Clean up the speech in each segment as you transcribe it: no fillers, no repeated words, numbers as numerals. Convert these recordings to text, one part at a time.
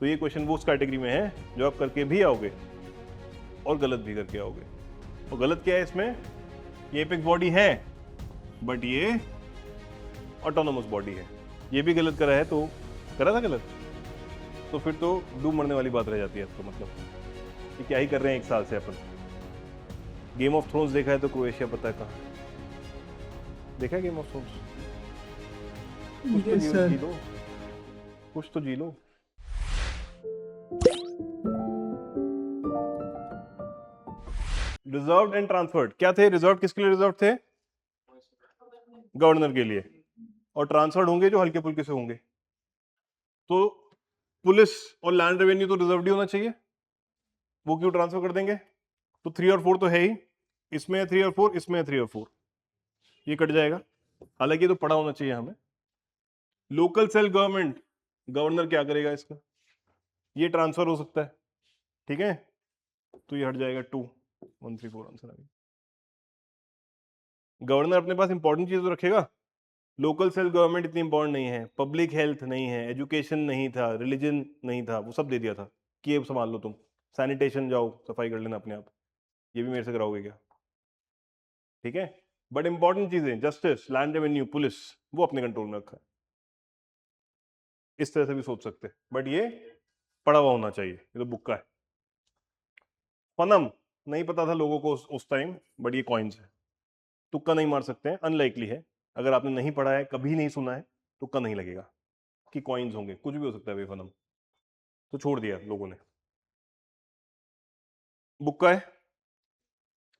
तो ये क्वेश्चन वो उस कैटेगरी में है जो आप करके भी आओगे और गलत भी करके आओगे। और गलत क्या है इसमें, ये एपेक्स बॉडी है बट ये ऑटोनोमस बॉडी है, ये भी गलत करा है तो करा था गलत, तो फिर तो डूब मरने वाली बात रह जाती है। तो मतलब कि क्या ही कर रहे हैं 1 साल से अपन। गेम ऑफ थ्रोन्स देखा है तो क्रोएशिया पता है कहाँ, देखा है गेम ऑफ थ्रोन्स? कुछ तो यस सर। जी लो, कुछ तो जी लो। रिजर्व्ड एंड ट्रांसफर्ड क्या थे? रिजर्व किसके लिए रिजर्व थे? गवर्नर के लिए। और ट्रांसफर्ड होंगे जो हल्के फुल्के से होंगे। तो पुलिस और लैंड रेवेन्यू तो रिजर्व ही होना चाहिए, वो क्यों ट्रांसफर कर देंगे? तो 3 और 4 तो है ही, इसमें है 3 और 4, इसमें है 3 और 4, ये कट जाएगा। हालांकि ये तो पड़ा होना चाहिए हमें। लोकल सेल गवर्नमेंट, गवर्नर क्या करेगा इसका? ये ट्रांसफर हो सकता है, ठीक है, तो ये हट जाएगा 2 1 3 4 आंसर आ गया। गवर्नर अपने पास इंपॉर्टेंट चीज तो रखेगा, लोकल सेल्फ गवर्नमेंट इतनी इंपॉर्टेंट नहीं है, पब्लिक हेल्थ नहीं है, एजुकेशन नहीं था, रिलीजन नहीं था, वो सब दे दिया था कि ये संभाल लो तुम, सैनिटेशन जाओ सफाई कर लेना अपने आप, ये भी मेरे से कराओगे क्या? ठीक है, बट इंपॉर्टेंट चीजें जस्टिस, लैंड रेवेन्यू, पुलिस, वो अपने कंट्रोल में रखा है। इस तरह से भी सोच सकते हैं, बट ये पढ़ा हुआ होना चाहिए, ये तो बुक का है। फनम नहीं पता था लोगों को उस टाइम, बट ये कॉइन्स है, तुक्का नहीं मार सकते हैं, अनलाइकली है। अगर आपने नहीं पढ़ा है, कभी नहीं सुना है, तुक्का नहीं लगेगा कि कॉइन्स होंगे, कुछ भी हो सकता है बेफनम, तो छोड़ दिया लोगों ने। बुक का है।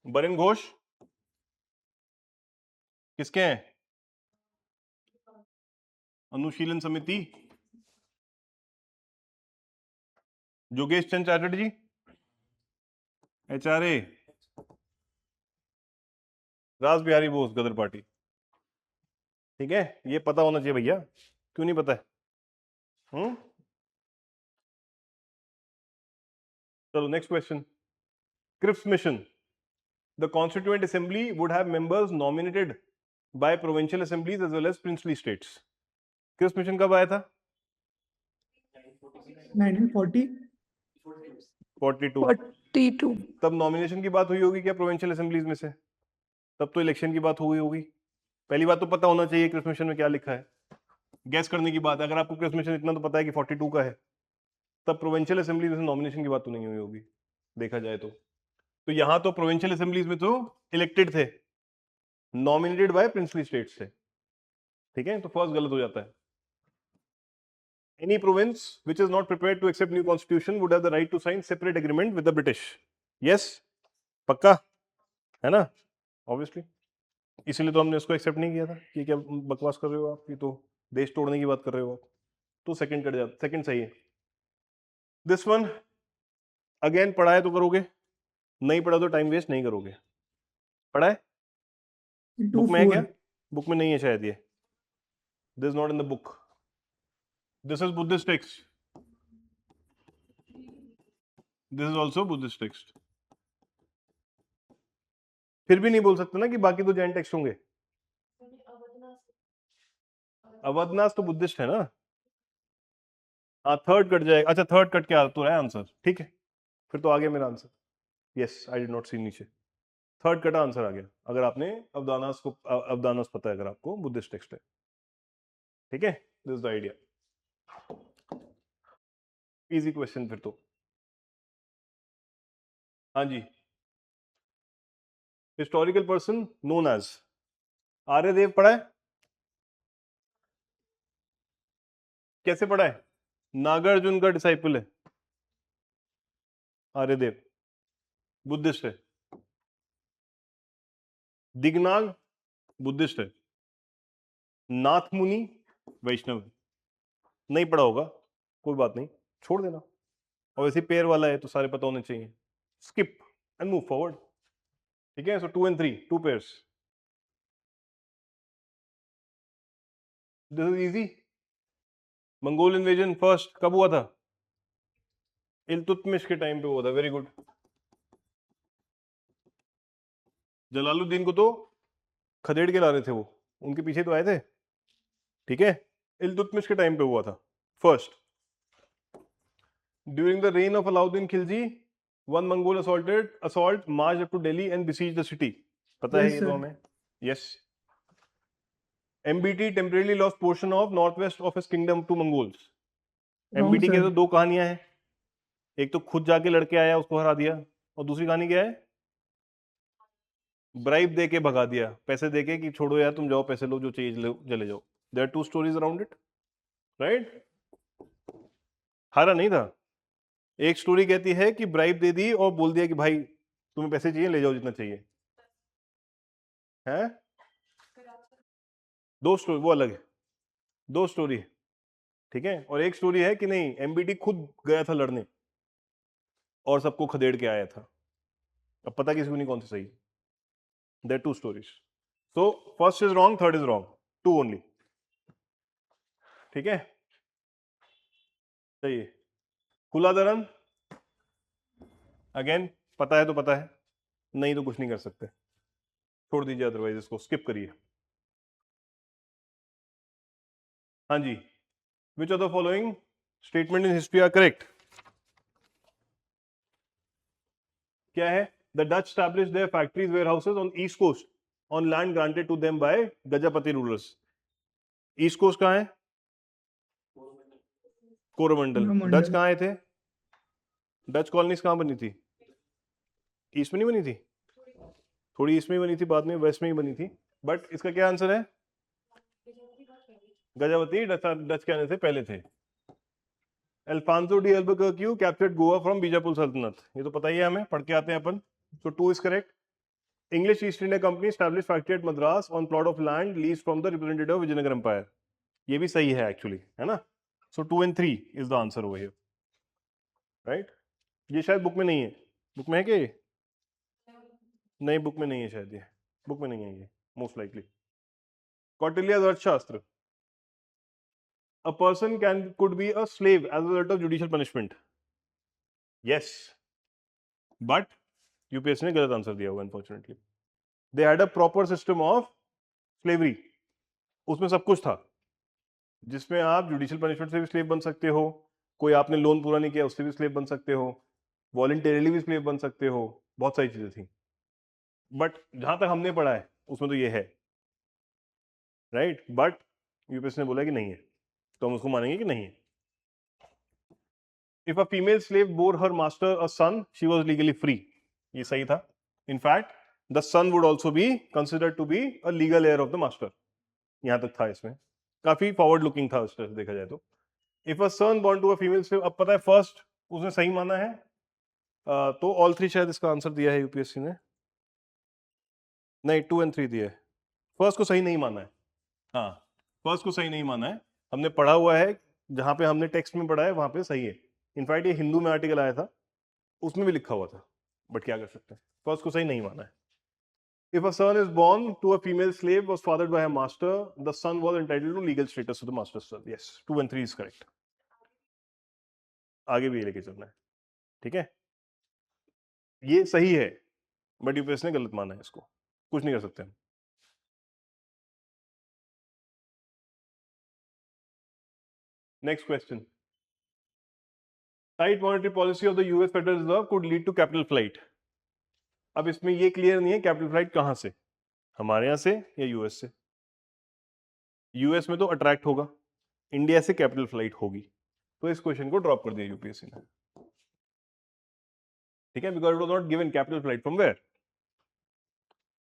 बरेन घोष किसके हैं? अनुशीलन समिति, योगेश चंद चैटर्जी, HRA, रास बिहारी बोस, गदर पार्टी। ठीक है, ये पता होना चाहिए भैया, क्यों नहीं पता है? चलो next question. Cripps mission, the constituent assembly would have members nominated by provincial assemblies as well as princely states. Cripps mission कब आया था? 1940 42। 42। तब नॉमिनेशन की बात हुई होगी क्या प्रोविंशियल असेंबलीज में से? तब तो इलेक्शन की बात हुई होगी। पहली बात तो पता होना चाहिए क्रिप्स मिशन में क्या लिखा है, गैस करने की बात है। अगर आपको क्रिप्स मिशन इतना तो पता है कि 42 का है, तब प्रोविंशियल असेंबलीज में नॉमिनेशन की बात तो नहीं हुई होगी देखा जाए तो यहां तो प्रोविंशियल असेंबलीज में तो इलेक्टेड थे, नॉमिनेटेड बाय प्रिंसली स्टेट्स थे। ठीक है, तो फर्स्ट गलत हो जाता है। Any province which is not prepared to accept new constitution would have the right to sign separate agreement with the British. Yes, पक्का है ना? ऑब्वियसली, इसीलिए तो हमने उसको एक्सेप्ट नहीं किया था कि क्या बकवास कर रहे हो आप, ये तो देश तोड़ने की बात कर रहे हो आप। तो सेकंड कट जाता, सेकंड सही है। दिस वन अगेन, पढ़ा है तो करोगे, नहीं पढ़ा तो टाइम वेस्ट नहीं करोगे। पढ़ा है, बुक में है क्या? 24 बुक में नहीं है शायद ये, this not in the book, this is Buddhist text, this is also Buddhist text. फिर भी नहीं बोल सकते ना कि बाकी तो जैन टेक्स्ट होंगे। अवधनाथ तो बुद्धिस्ट है ना। हाँ, थर्ड कट जाएगा। अच्छा, थर्ड कट क्या तो है आंसर, ठीक है, फिर तो आ गया मेरा answer. Yes, I did not see नीचे, थर्ड कटा आंसर आ गया। अगर आपने अवदानास को, अवदानास पता है अगर आपको, बुद्धिस्ट टेक्स्ट है। ठीक है, this is the idea. Easy question फिर तो। हाँ जी, historical person known as Aryadeva पढ़ा है? कैसे पढ़ा है? नागार्जुन का डिसाइपल है आर्यदेव, बुद्धिस्ट है। दिगनाग बुद्धिस्ट है। नाथ मुनि वैष्णव है। नहीं पढ़ा होगा, कोई बात नहीं, छोड़ देना। और वैसे पेयर वाला है तो सारे पता होने चाहिए। Skip and move forward. ठीक है, सो 2 and 3, 2 pairs. This is easy. Mongol invasion first कब हुआ था? इल्तुतमिश के टाइम पे हुआ था, वेरी गुड। जलालुद्दीन को तो खदेड़ के ला रहे थे वो, उनके पीछे तो आए थे। ठीक है, इल्तुतमिश के टाइम पे हुआ था first. During the reign of Alauddin Khilji one Mongol assault march up to Delhi and besiege the city. पता है ये तो हमें। Yes. MBT temporarily lost portion of north west of his kingdom to Mongols. MBT के तो दो कहानियां हैं, एक तो खुद जाके लड़के आया उसको हरा दिया, और दूसरी कहानी क्या है, ब्राइब दे के भगा दिया, पैसे दे के कि छोड़ो यार तुम जाओ पैसे लो जो चाहिए चले जाओ। There are two stories around it, right. हारा नहीं था। एक स्टोरी कहती है कि ब्राइब दे दी और बोल दिया कि भाई तुम्हें पैसे चाहिए ले जाओ जितना चाहिए, है। दो स्टोरी वो अलग है, दो स्टोरी है, ठीक है। और एक स्टोरी है कि नहीं एमबीटी खुद गया था लड़ने और सबको खदेड़ के आया था। अब पता किसी को नहीं कौन सी सही। There two stories. So first is wrong, third is wrong, two only, ठीक है। सही है। कुलाधरन अगेन पता है तो पता है, नहीं तो कुछ नहीं कर सकते, छोड़ दीजिए, अदरवाइज इसको स्किप करिए। हाँ जी, which of the following statement in history are correct. क्या है, the Dutch established their factories warehouses on east coast on land granted to them by Gajapati rulers. East coast कहाँ है, कोरोमंडल। डच कहाँ आए थे, डच कॉलोनीज कहाँ बनी थी, ईस्ट में नहीं बनी थी, थोड़ी ईस्ट में बनी थी, बाद में वेस्ट में ही बनी थी। बट इसका क्या आंसर है, गजपति डच के आने से पहले थे। Alfonso de Albuquerque captured Goa from Bijapur Sultanate, ये तो पता ही है हमें, पढ़ के आते हैं अपन। So two is correct. English East India Company established factory at Madras on plot of land leased from the representative of Vijayanagar Empire. ये भी सही है एक्चुअली, है ना। सो 2 and 3 is the answer over here, right. ये शायद book में नहीं है, बुक में है क्या ये, नहीं बुक में नहीं है शायद, ये बुक में नहीं है ये मोस्ट लाइकली। कौटिल्य अर्थशास्त्र, a person could be a slave as a result of judicial punishment. Yes, but UPSC ने गलत आंसर दिया हुआ unfortunately. They had a proper system of slavery, उसमें सब कुछ था, जिसमें आप जुडिशियल पनिशमेंट से भी स्लेव बन सकते हो, कोई आपने लोन पूरा नहीं किया उससे भी स्लेव बन सकते हो, वॉलंटरीली भी स्लेव बन सकते हो, बहुत सारी चीजें थी। बट जहां तक हमने पढ़ा है उसमें तो ये है, राइट। बट यूपीएससी ने बोला कि नहीं है, तो हम उसको मानेंगे कि नहीं है। If a female slave bore her master a son she was legally free, ये सही था। In fact the son would also be considered to be a legal heir of the master, यहां तक था, इसमें काफी फॉरवर्ड लुकिंग था उस तरह से देखा जाए तो। If a son born to a female slave, अब पता है फर्स्ट उसने सही माना है, तो ऑल थ्री शायद इसका आंसर दिया है यूपीएससी ने, नहीं 2 and 3 दिया है, फर्स्ट को सही नहीं माना है। हाँ, फर्स्ट को सही नहीं माना है, हमने पढ़ा हुआ है, जहां पे हमने टेक्स्ट में पढ़ा है वहां पे सही है। इनफैक्ट ये हिंदू में आर्टिकल आया था, उसमें भी लिखा हुआ था, बट क्या कर सकते हैं, फर्स्ट को सही नहीं माना है। If a son is born to a female slave was fathered by a master, the son was entitled to legal status of the master's son. Yes, 2 and 3 is correct. आगे भी ये लेके चलना है, ठीक है। ये सही है, बट यूपीएससी ने गलत माना है इसको, कुछ नहीं कर सकते हम। Next question, tight monetary policy of the US Federal Reserve could lead to capital flight. अब इसमें ये क्लियर नहीं है कैपिटल फ्लाइट कहां से, हमारे यहां से या यूएस से। यूएस में तो अट्रैक्ट होगा, इंडिया से कैपिटल फ्लाइट होगी, तो इस क्वेश्चन को ड्रॉप कर दिया यूपीएससी ने, ठीक है। Because it was not given capital flight from where.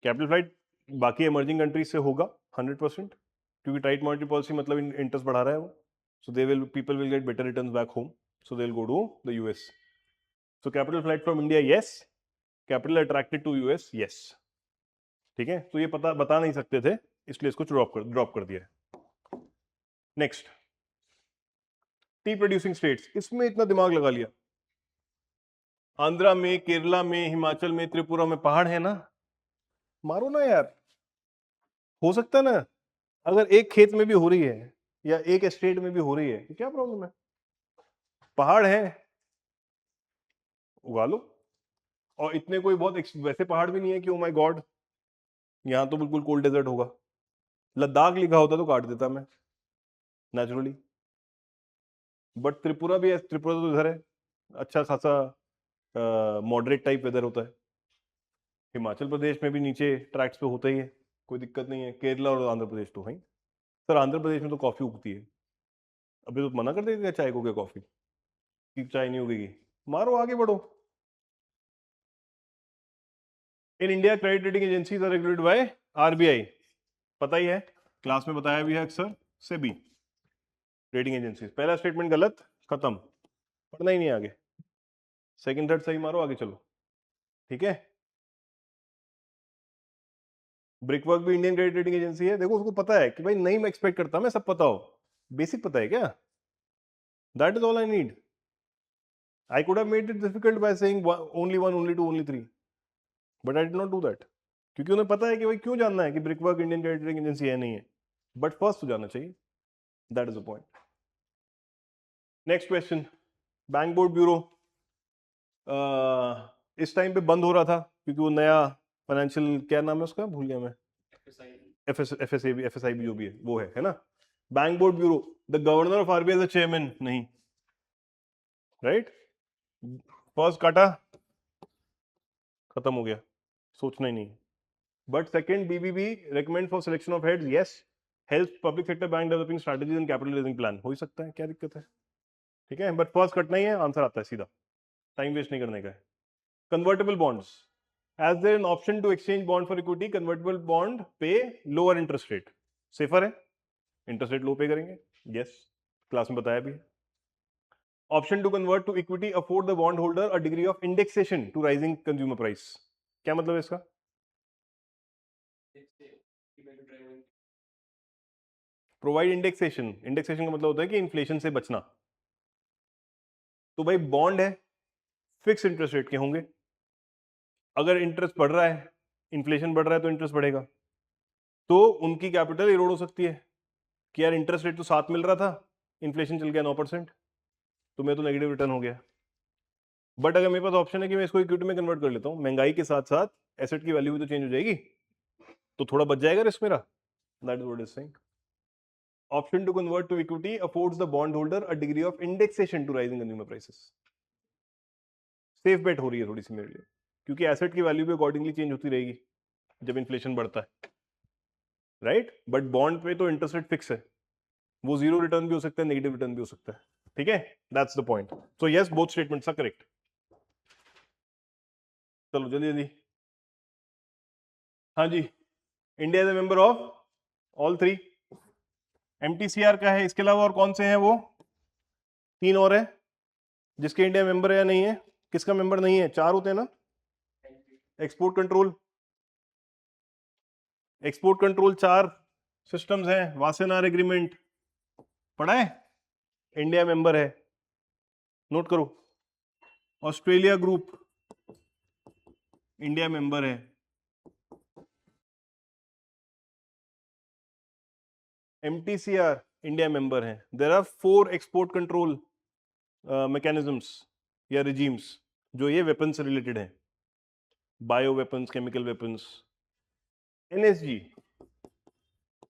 Capital flight बाकी इमर्जिंग कंट्रीज से होगा 100%, क्योंकि टाइट मॉनेटरी पॉलिसी मतलब इंटरेस्ट बढ़ा रहा है वो, so they will people will get better returns back home, so they will go to the US. So capital flight from India yes, capital attracted to US yes, ठीक है। तो ये पता बता नहीं सकते थे, इसलिए इसको ड्रॉप कर दिया। नेक्स्ट, टी प्रोड्यूसिंग स्टेट्स, इसमें इतना दिमाग लगा लिया, आंध्रा में, केरला में, हिमाचल में, त्रिपुरा में पहाड़ है ना, मारो ना यार, हो सकता है ना, अगर एक खेत में भी हो रही है या एक एस्टेट में भी हो रही है तो क्या प्रॉब्लम है, पहाड़ है उगा लो। और इतने कोई बहुत वैसे पहाड़ भी नहीं है कि ओ माय गॉड यहाँ तो बिल्कुल कोल्ड डेजर्ट होगा, लद्दाख लिखा होता तो काट देता मैं नेचुरली, बट त्रिपुरा भी है, त्रिपुरा तो इधर है, अच्छा खासा मॉडरेट टाइप वेदर होता है। हिमाचल प्रदेश में भी नीचे ट्रैक्ट्स पे होता ही है, कोई दिक्कत नहीं है। केरला और आंध्र प्रदेश तो है। सर आंध्र प्रदेश में तो कॉफी उगती है। अभी तो मना कर देगा चाय को, क्या कॉफी की चाय नहीं उगेगी? मारो आगे बढ़ो। In India credit rating agencies are regulated by RBI, पता ही है, क्लास में बताया भी है अक्सर। SEBI rating agencies. पहला स्टेटमेंट गलत, खत्म, पढ़ना ही नहीं आगे। सेकंड थर्ड सही मारो, आगे चलो। ठीक है। ब्रिकवर्क भी इंडियन क्रेडिट रेटिंग एजेंसी है। देखो उसको पता है कि भाई नहीं, मैं एक्सपेक्ट करता मैं सब पता हो, बेसिक पता है क्या? That is all I need. I could have made it difficult by saying only one, only two, only three, but I did not do that. क्योंकि उन्हें पता है कि भाई क्यों जानना है कि brickwork Indian credit rating agency है नहीं है, बट फर्स्ट तो जानना चाहिए। That is the point. Next question, bank board bureau इस टाइम पे बंद हो रहा था क्योंकि वो नया फाइनेंशियल, क्या नाम है उसका, भूल गया मैं, एफएसआई भी जो भी है वो है ना। Bank board bureau, the governor of RBI is the chairman, नहीं, राइट। फर्स्ट काटा, खत्म हो गया, सोचना ही नहीं। But second, BBB recommend for selection of heads, yes, help public sector bank developing strategies and capital raising plan, हो ही सकता है, क्या दिक्कत है? ठीक है, बट फर्स्ट कटना ही है, आंसर आता है सीधा, टाइम वेस्ट नहीं करने का है। Convertible bonds, as there an option to exchange bond for equity, convertible bond pay lower interest rate, safer है, इंटरेस्ट रेट लो पे करेंगे, यस, क्लास में बताया भी है। Option to convert to equity afford the bond holder a degree of indexation to rising consumer price, क्या मतलब है इसका? प्रोवाइड इंडेक्सेशन, इंडेक्सेशन का मतलब होता है कि इन्फ्लेशन से बचना। तो भाई बॉन्ड है, फिक्स इंटरेस्ट रेट के होंगे, अगर इंटरेस्ट बढ़ रहा है, इन्फ्लेशन बढ़ रहा है तो इंटरेस्ट बढ़ेगा, तो उनकी कैपिटल इरोड हो सकती है कि यार इंटरेस्ट रेट तो 7 मिल रहा था, इन्फ्लेशन चल गया 9%, तो मैं तो नेगेटिव रिटर्न हो गया। बट अगर मेरे पास ऑप्शन है कि मैं इसको इक्विटी में कन्वर्ट कर लेता हूँ, महंगाई के साथ साथ एसेट की वैल्यू भी तो चेंज हो जाएगी, तो थोड़ा बच जाएगा रिस्क मेरा, that is what is saying. Option to convert to equity affords the bond holder a degree of indexation to rising consumer prices. Safe bet हो रही है थोड़ी सी मेरे लिए, क्योंकि एसेट की वैल्यू भी अकॉर्डिंगली चेंज होती रहेगी जब इन्फ्लेशन बढ़ता है, राइट। बट बॉन्ड पे तो इंटरेस्ट रेट फिक्स है, वो जीरो रिटर्न भी हो सकता है, नेगेटिव रिटर्न भी हो सकता है। ठीक है, that's the point. So yes, both statements are correct. चलो जल्दी जल्दी। हाँ जी, India is a member of all three. MTCR का है, इसके अलावा और कौन से हैं? वो 3 और है जिसके इंडिया मेंबर है या नहीं है। किसका मेंबर नहीं है? 4 होते हैं ना। Export control, export control 4 systems हैं। वासेनार एग्रीमेंट पढ़ा है, इंडिया मेंबर है, नोट करो। ऑस्ट्रेलिया ग्रुप इंडिया मेंबर है। एमटीसीआर इंडिया मेंबर है। There are 4 export control mechanisms या रिजीम्स जो ये वेपन से रिलेटेड है, bio weapons, chemical weapons. NSG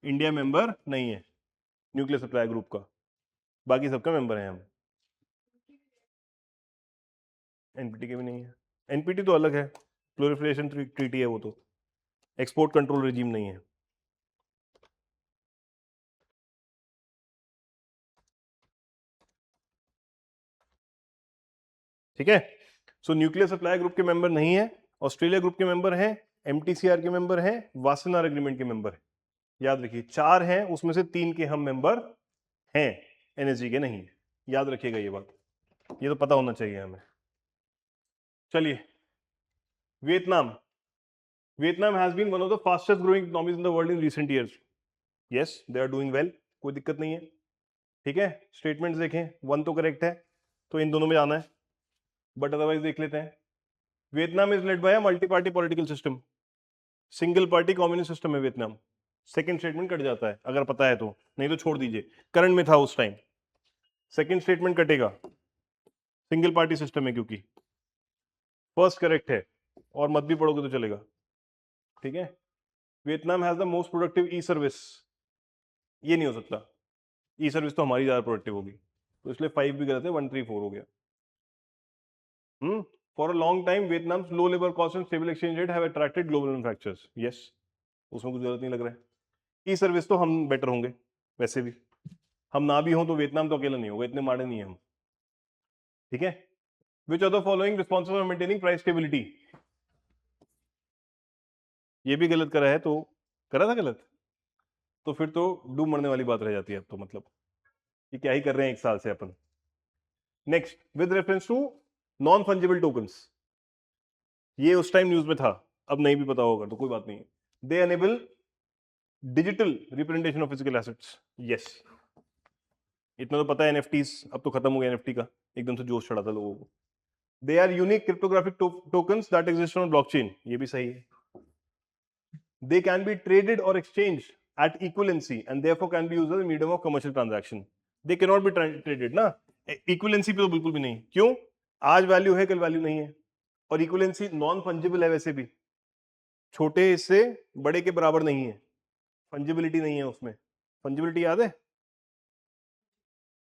India member नहीं है न्यूक्लियर सप्लाई ग्रुप का, बाकी सबका मेंबर है हम। एनपीटी के भी नहीं है, एनपीटी तो अलग है, प्रोलिफरेशन ट्रीटी है वो तो, एक्सपोर्ट कंट्रोल रिजीम नहीं है। ठीक है, सो न्यूक्लियर सप्लाई ग्रुप के मेंबर नहीं है, ऑस्ट्रेलिया ग्रुप के मेंबर हैं, एमटीसीआर के मेंबर हैं, वासेनार एग्रीमेंट के मेंबर है। याद रखिए 4 हैं, उसमें से 3 के हम मेंबर हैं, एनएसजी के नहीं। याद रखिएगा ये बात, ये तो पता होना चाहिए हमें। चलिए, Vietnam, Vietnam has been one of the fastest growing economies in the world in recent years. Yes, they are doing well, कोई दिक्कत नहीं है। ठीक है, स्टेटमेंट्स देखें, 1 तो करेक्ट है, तो इन दोनों में जाना है, बट अदरवाइज देख लेते हैं। Vietnam is led by a multi party political system, single party communist system है वियतनाम। सेकंड स्टेटमेंट कट जाता है अगर पता है तो, नहीं तो छोड़ दीजिए, करंट में था उस टाइम। सेकंड स्टेटमेंट कटेगा, सिंगल पार्टी सिस्टम है क्योंकि। फर्स्ट करेक्ट है, और मत भी पढ़ोगे तो चलेगा। ठीक है, Vietnam has the most productive E service, ये नहीं हो सकता, ई सर्विस तो हमारी ज्यादा प्रोडक्टिव होगी, तो इसलिए 5 भी गलत है, 1 3 4 हो गया। For a long time Vietnam's low labour cost and stable exchange rate have attracted global manufacturers. Yes, उसमें कुछ जरूरत नहीं लग रहा है। ई सर्विस तो हम बेटर होंगे वैसे भी, हम ना भी हों तो वियतनाम तो अकेला नहीं होगा, इतने माड़े नहीं है हम, ठीक है। विच of the following responsible for maintaining price stability, ये भी गलत करा है, तो करा था गलत, तो फिर तो डूब मरने वाली बात रह जाती है अब तो, मतलब कि क्या ही कर रहे हैं एक साल से अपन। Next, with reference to non fungible tokens, ये उस टाइम न्यूज में था, अब नहीं भी पता होगा तो कोई बात नहीं है। They enable digital representation of physical assets. Yes, इतना तो पता है। एनएफटीज अब तो खत्म हो गया एनएफटी का, एकदम से जोश चढ़ा था लोगों को। They are unique cryptographic tokens that exist on blockchain, ये भी सही है। दे कैन बी ट्रेडेड और exchange at equivalency and therefore can be used as a medium of commercial transaction. They cannot be traded ना, equivalency पे तो बिल्कुल भी नहीं। क्यों? आज वैल्यू है कल वैल्यू नहीं है, और इक्विवेलेंसी नॉन फंजिबल है वैसे भी, छोटे हिस्से बड़े के बराबर नहीं है, फंजिबिलिटी नहीं है उसमें। फंजिबिलिटी याद है,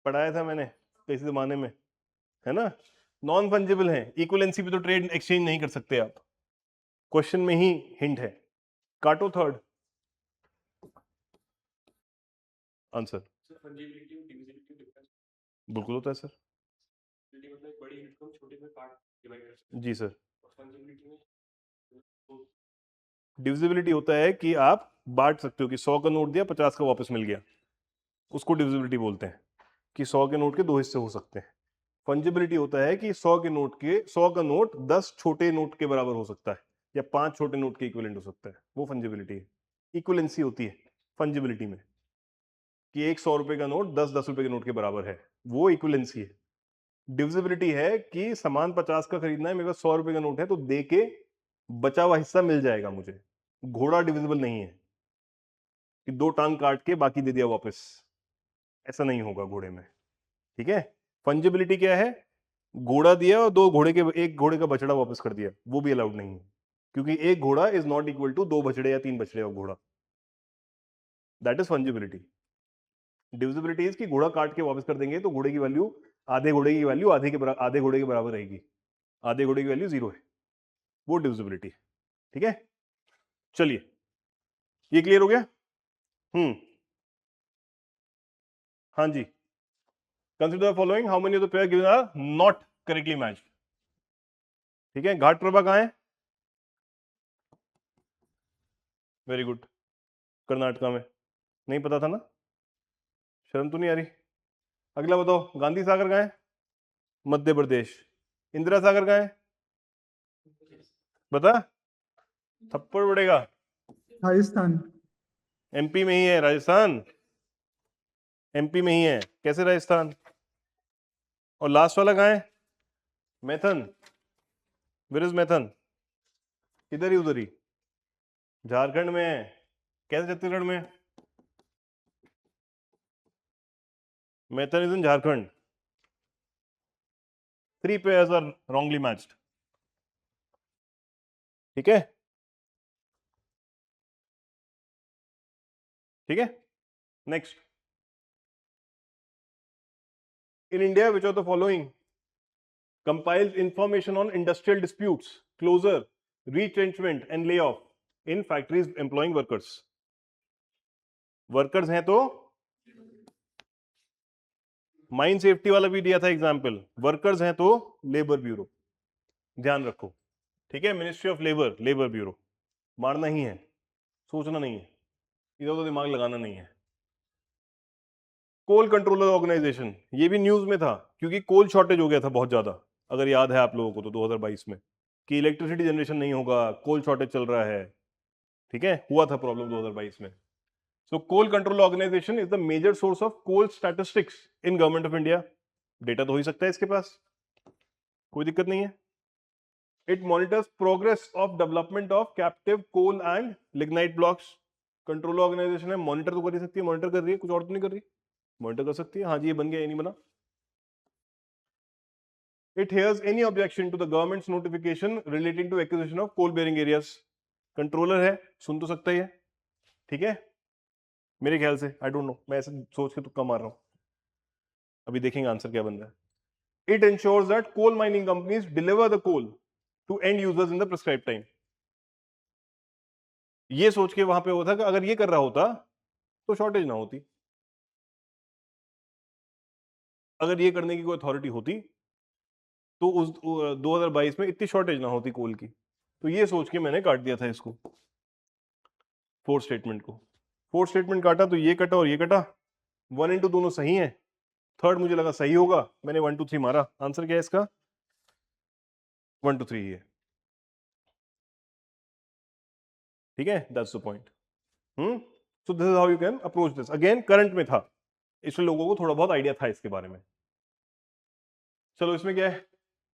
पढ़ाया था मैंने किसी जमाने में, है ना। नॉन फंजिबल है, इक्विवेलेंसी पे तो ट्रेड एक्सचेंज नहीं कर सकते आप, क्वेश्चन में ही हिंट है। काटो थर्ड आंसर। बिल्कुल होता है सर। जी सर। डिविजिबिलिटी होता है कि आप बांट सकते हो, कि 100 का नोट दिया 50 का वापस मिल गया, उसको डिविजिबिलिटी बोलते हैं, कि 100 के नोट के 2 हिस्से हो सकते हैं। फंजिबिलिटी होता है कि 100 के नोट के 100 का नोट 10 छोटे नोट के बराबर हो सकता है, या 5 छोटे नोट के इक्विवेलेंट हो सकता है, वो फंजिबिलिटी है। इक्विवेलेंसी होती है फंजिबिलिटी में, कि एक 100 रुपए का नोट 10 रुपए के नोट के बराबर है, वो इक्विवेलेंसी है। डिविजिबिलिटी है कि सामान 50 का खरीदना है, मेरे पास 100 रुपए का नोट है, तो दे के बचा हुआ हिस्सा मिल जाएगा मुझे। घोड़ा डिविजिबल नहीं है, कि 2 टांग काट के बाकी दे दिया वापस, ऐसा नहीं होगा घोड़े में, ठीक है। फंजिबिलिटी क्या है? घोड़ा दिया और 2 घोड़े के, एक घोड़े का बछड़ा वापस कर दिया, वो भी अलाउड नहीं है, क्योंकि एक घोड़ा इज नॉट इक्वल टू 2 बछड़े या 3 बछड़े का घोड़ा। That is fungibility. Divisibility is कि घोड़ा काट के वापस कर देंगे तो घोड़े की वैल्यू, आधे घोड़े की वैल्यू आधे घोड़े के बराबर रहेगी, आधे घोड़े की वैल्यू 0 है, वो डिविजिबिलिटी, ठीक है। चलिए, ये क्लियर हो गया। हाँ जी। Consider following, how many of the pair given are not correctly matched. ठीक है, घाट प्रभा कहां है? वेरी गुड, कर्नाटका में। नहीं पता था ना, शर्म तो नहीं आ रही। अगला बताओ, गांधी सागर कहां है? मध्य प्रदेश। इंदिरा सागर कहां है? बता, थप्पड़ पड़ेगा। राजस्थान। एमपी में ही है राजस्थान, एमपी में ही है, कैसे राजस्थान? और लास्ट वाला कहां है? मैथन। Where is Maithon? इधर ही, उधर ही, झारखंड में है। कैसे छत्तीसगढ़ में? Maithon is in Jharkhand. 3 pairs are wrongly matched, ठीक है, ठीक है। Next, in India which of the following compiles information on industrial disputes, closure, retrenchment and layoff in factories employing workers. Workers हैं तो माइन सेफ्टी वाला भी दिया था एग्जांपल, वर्कर्स हैं तो लेबर ब्यूरो, ध्यान रखो, ठीक है। Ministry of labour, labour bureau, मारना ही है, सोचना नहीं है, इधर तो दिमाग लगाना नहीं है। कोल कंट्रोलर ऑर्गेनाइजेशन, ये भी न्यूज में था, क्योंकि कोल शॉर्टेज हो गया था बहुत ज्यादा, अगर याद है आप लोगों को तो 2022 में, कि इलेक्ट्रिसिटी जनरेशन नहीं होगा, कोल शॉर्टेज चल रहा है, ठीक है, हुआ था प्रॉब्लम 2022 में। So coal control organization is the major source of coal statistics in government of India. Data तो हो ही सकता है इसके पास, कोई दिक्कत नहीं है। It monitors progress of development of captive coal and lignite blocks. Control organisation है, मॉनिटर तो कर ही सकती है, मॉनिटर कर रही है, कुछ और तो नहीं कर रही, मॉनिटर कर सकती है। हाँ जी, ये बन गया, ये नहीं बना। It hears any objection to the government's notification relating to acquisition of coal bearing areas. Controller है, सुन तो सकता ही है, ठीक है, मेरे ख्याल से, आई डोंट नो, मैं ऐसे सोच के तुक्का मार रहा हूं, अभी देखेंगे आंसर क्या बन रहा है, It ensures that coal mining companies deliver the coal to end users in the prescribed time. ये सोच के वहां पे होता कि अगर ये कर रहा होता तो शॉर्टेज ना होती, अगर ये करने की कोई अथॉरिटी होती तो उस 2022 में इतनी शॉर्टेज ना होती कोल की। तो ये सोच के मैंने काट दिया था इसको, फोर्थ स्टेटमेंट को। फोर्थ स्टेटमेंट काटा तो ये कटा और ये कटा, 1 इंटू दोनों सही है, थर्ड मुझे लगा सही होगा, मैंने 1 2 3 मारा। आंसर क्या है इसका? 1 2 3 ही है। ठीक है, that's the point. So this is how you can approach this. Again current में था, इसलिए लोगों को थोड़ा बहुत आइडिया था इसके बारे में। चलो इसमें क्या है,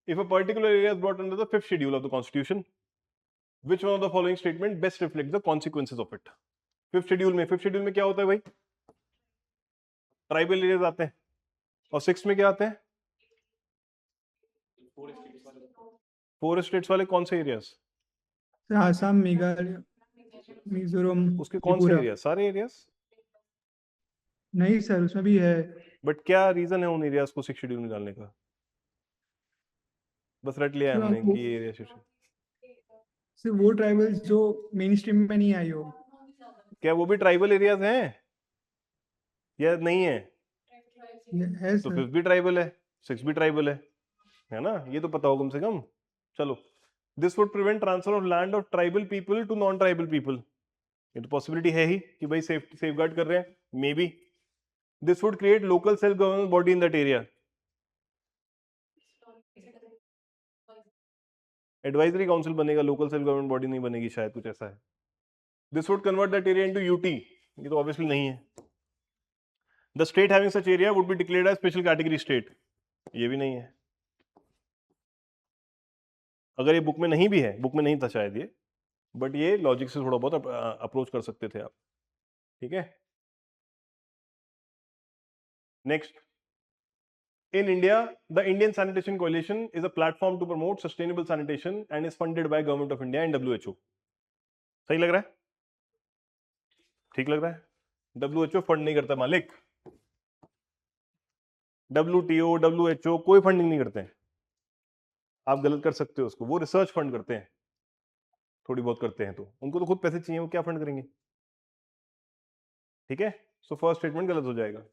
if a particular area is brought under the 5th schedule of the constitution, which one of the following statement best reflect the consequences of it. 5th schedule में क्या होता है भाई? ट्राइबल एरियाज आते हैं, और 6th में क्या आते हैं? 4 स्टेट्स वाले कौन से एरियाज? आसाम, मेघालय, मिजोरम, उसके कौन से त्रिपुरा। एरिया? सारे एरियाज? नहीं सर, उसमें भी है। बट क्या रीजन है उन एरियाज को 6th शेड्यूल में डालने का? बस रट लिया है हमने कि ये एरिया शेड्यूल। सिर्फ वो ट्राइबल्स जो मेन स्ट्रीम में नहीं आई हो। क्या वो भी ट्राइबल एरियाज हैं या नहीं है? है तो सर। 5th भी ट्राइबल है, 6th भी ट्राइबल है ना? ये तो पता हो कम से कम। चलो, this would prevent transfer of land of tribal people to non tribal people. ये तो पॉसिबिलिटी है ही कि भाई सेफगार्ड कर रहे हैं, maybe. This would create local self government body in that area. Advisory council बनेगा, लोकल सेल्फ गवर्नमेंट बॉडी नहीं बनेगी शायद, कुछ ऐसा है। This would convert that area into UT. ये तो ऑब्वियसली नहीं है। The state having such area would be declared as special category state. ये भी नहीं है। अगर ये बुक में नहीं भी है, बुक में नहीं था शायद ये, बट ये लॉजिक से थोड़ा बहुत अप्रोच कर सकते थे आप। ठीक है, next. In India, the Indian Sanitation Coalition is a platform to promote sustainable sanitation and is funded by Government of India and WHO. सही लग रहा है? ठीक लग रहा है? WHO फंड नहीं करता मालिक। WTO, WHO कोई फंडिंग नहीं करते हैं। आप गलत कर सकते हो उसको, वो रिसर्च फंड करते हैं, थोड़ी बहुत करते हैं। तो उनको तो खुद पैसे चाहिए, वो क्या फंड करेंगे? ठीक है, सो फर्स्ट स्टेटमेंट गलत हो जाएगा।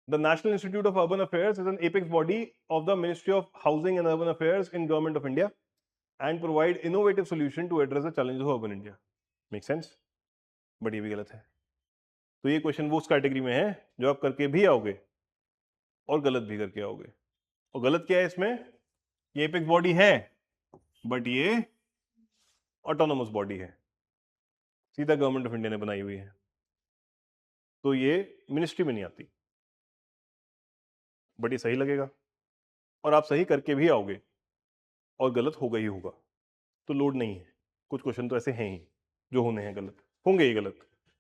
The National Institute of Urban Affairs is an apex body of the Ministry of Housing and Urban Affairs in Government of India and provide innovative solution to address the challenges of urban India. Make sense? But ये भी गलत है। तो ये question वो उस category में है जो आप करके भी आओगे और गलत भी करके आओगे। और गलत क्या है इसमें? ये एपेक्स बॉडी है बट ये ऑटोनोमस बॉडी है, सीधा गवर्नमेंट ऑफ इंडिया ने बनाई हुई है, तो ये मिनिस्ट्री में नहीं आती। बट ये सही लगेगा और आप सही करके भी आओगे और गलत होगा ही होगा, तो लोड नहीं है। कुछ क्वेश्चन तो ऐसे हैं ही जो होने हैं गलत, होंगे ही गलत।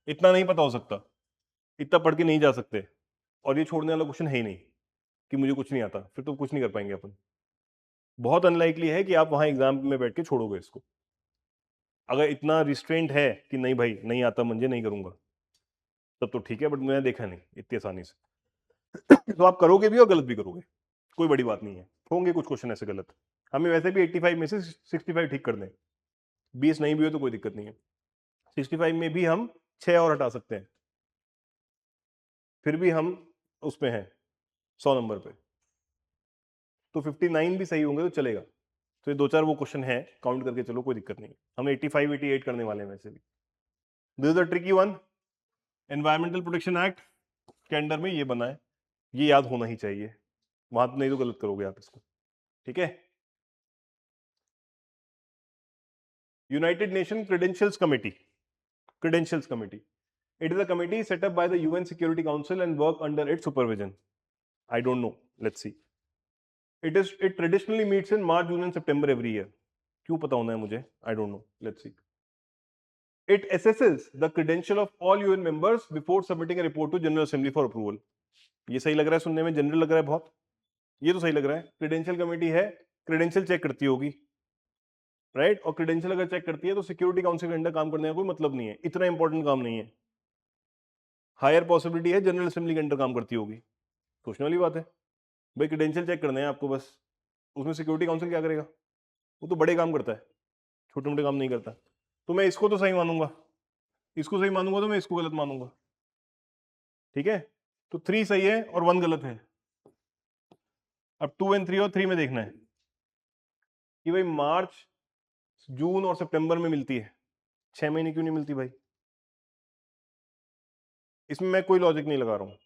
इतना नहीं पता हो सकता, इतना पढ़ के नहीं जा सकते, और ये छोड़ने वाला क्वेश्चन है ही नहीं कि मुझे कुछ नहीं आता, फिर तो कुछ नहीं कर पाएंगे अपन। बहुत अनलाइकली है कि आप वहां एग्जाम में बैठ के छोड़ोगे इसको। अगर इतना रिस्ट्रेंट है कि नहीं भाई नहीं आता मुझे, नहीं करूंगा, तब तो ठीक है, बट मैंने देखा नहीं इतनी आसानी से। तो आप करोगे भी और गलत भी करोगे, कोई बड़ी बात नहीं है। होंगे कुछ क्वेश्चन ऐसे गलत, हमें वैसे भी 85 में से 65 ठीक कर दें, 20 नहीं भी हो तो कोई दिक्कत नहीं है। 65 में भी हम 6 और हटा सकते हैं, फिर भी हम उसमें हैं 100 नंबर पे। तो 59 भी सही होंगे तो चलेगा। तो ये 2-4 वो क्वेश्चन है, काउंट करके चलो, कोई दिक्कत नहीं। हम 85 88 करने वाले हैं वैसे भी। This is the tricky one. Environmental protection act के अंडर में ये बना है, ये याद होना ही चाहिए, वहां नहीं तो गलत करोगे आप इसको। ठीक है, United nation credentials committee, credentials committee, it is a committee set up by the UN Security Council and work under its supervision. I don't know, let's see. It traditionally meets in March, June and September every year. क्यों पता होना है मुझे? I don't know, let's see. It assesses the credential of all UN members before submitting a report to General Assembly for approval. ये सही लग रहा है सुनने में, जनरल लग रहा है बहुत, ये तो सही लग रहा है। क्रेडेंशियल कमेटी है, क्रेडेंशियल चेक करती होगी, राइट? और क्रेडेंशियल अगर चेक करती है तो सिक्योरिटी काउंसिल के अंडर काम करने का कोई मतलब नहीं है, इतना इंपॉर्टेंट काम नहीं है। हायर पॉसिबिलिटी है जनरल असेंबली के अंडर काम करती होगी। सोचने वाली बात है भाई, क्रेडेंशियल चेक करने हैं आपको बस, उसमें सिक्योरिटी काउंसिल क्या करेगा? वो तो बड़े काम करता है, छोटे मोटे काम नहीं करता। तो मैं इसको तो सही मानूंगा, इसको सही मानूंगा तो मैं इसको गलत मानूंगा, ठीक है? तो 3 सही है और 1 गलत है। अब 2 और 3 और 3 में देखना है कि भाई मार्च, जून और सितंबर में मिलती है, 6 महीने क्यों नहीं मिलती भाई? इसमें मैं कोई लॉजिक नहीं लगा रहा हूँ।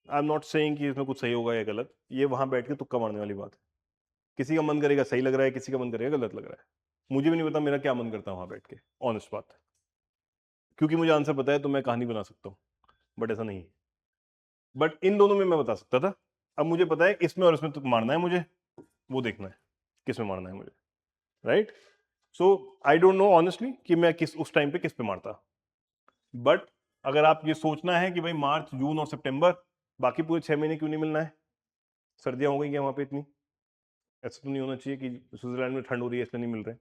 आई एम नॉट सेइंग कि इसमें कुछ सही होगा या गलत, ये वहां बैठ के तुक्का मारने वाली बात है। किसी का मन करेगा सही लग रहा है, किसी का मन करेगा गलत लग रहा है। मुझे भी नहीं पता मेरा क्या मन करता है वहां बैठ के, ऑनेस्ट बात है। क्योंकि मुझे आंसर पता है तो मैं कहानी बना सकता हूँ, बट ऐसा नहीं है। बट इन दोनों में मैं बता सकता था, अब मुझे पता है इसमें और इसमें तो मारना है मुझे, वो देखना है किस में मारना है मुझे, right? So I don't know honestly कि मैं किस उस टाइम पे किस पे मारता। बट अगर आप ये सोचना है कि भाई मार्च, जून और सितंबर, बाकी पूरे 6 महीने क्यों नहीं मिलना है? सर्दियां हो गई क्या वहां पे इतनी? ऐसा तो नहीं होना चाहिए कि स्विट्जरलैंड में ठंड हो रही है इसलिए नहीं मिल रहे।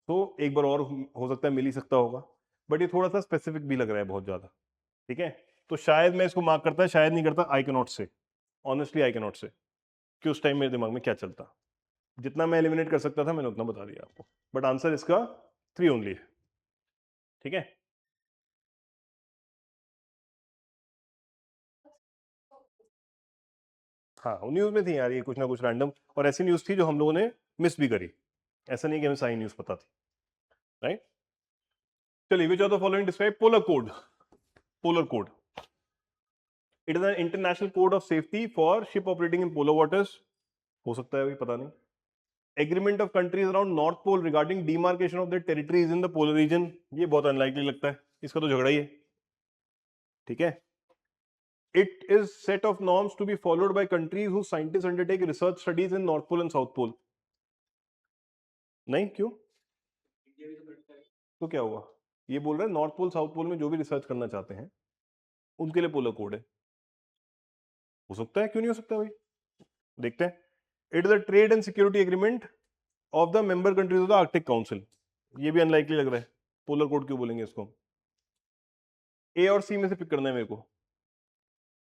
तो एक बार और हो सकता है मिल ही सकता होगा, बट ये थोड़ा सा स्पेसिफिक भी लग रहा है बहुत ज्यादा, ठीक है? तो शायद मैं इसको मार्क करता, शायद नहीं करता, आई कैन नॉट से, ऑनेस्टली आई कैन नॉट से कि उस टाइम मेरे दिमाग में क्या चलता। जितना मैं एलिमिनेट कर सकता था मैंने उतना बता दिया आपको, बट आंसर इसका 3 ओनली है, ठीक है? हाँ, न्यूज में थी यार ये कुछ ना कुछ रैंडम, और ऐसी न्यूज थी जो हम लोगों ने मिस भी करी। ऐसा नहीं कि हमें सारी न्यूज पता थी, राइट? चलिए, which of the following describe polar code? Polar code, it is an international code of safety for ship operating in polar waters. हो सकता है भाई, पता नहीं। Agreement of countries around north pole regarding demarcation of the territories in the polar region. ये बहुत unlikely लगता है, इसका तो झगड़ा ही है, ठीक है? It is set of norms to be followed by countries whose scientists undertake research studies in North Pole and South Pole. नहीं, क्यों? तो क्या हुआ? ये बोल रहा है नॉर्थ पोल साउथ पोल में जो भी रिसर्च करना चाहते हैं उनके लिए पोलर कोड है। हो सकता है, क्यों नहीं हो सकता भाई? देखते हैं। It is a trade and security agreement of the member countries of the Arctic council. ये भी अनलाइकली लग रहा है, पोलर कोड क्यों बोलेंगे इसको? ए और सी में से पिक करना है मेरे को,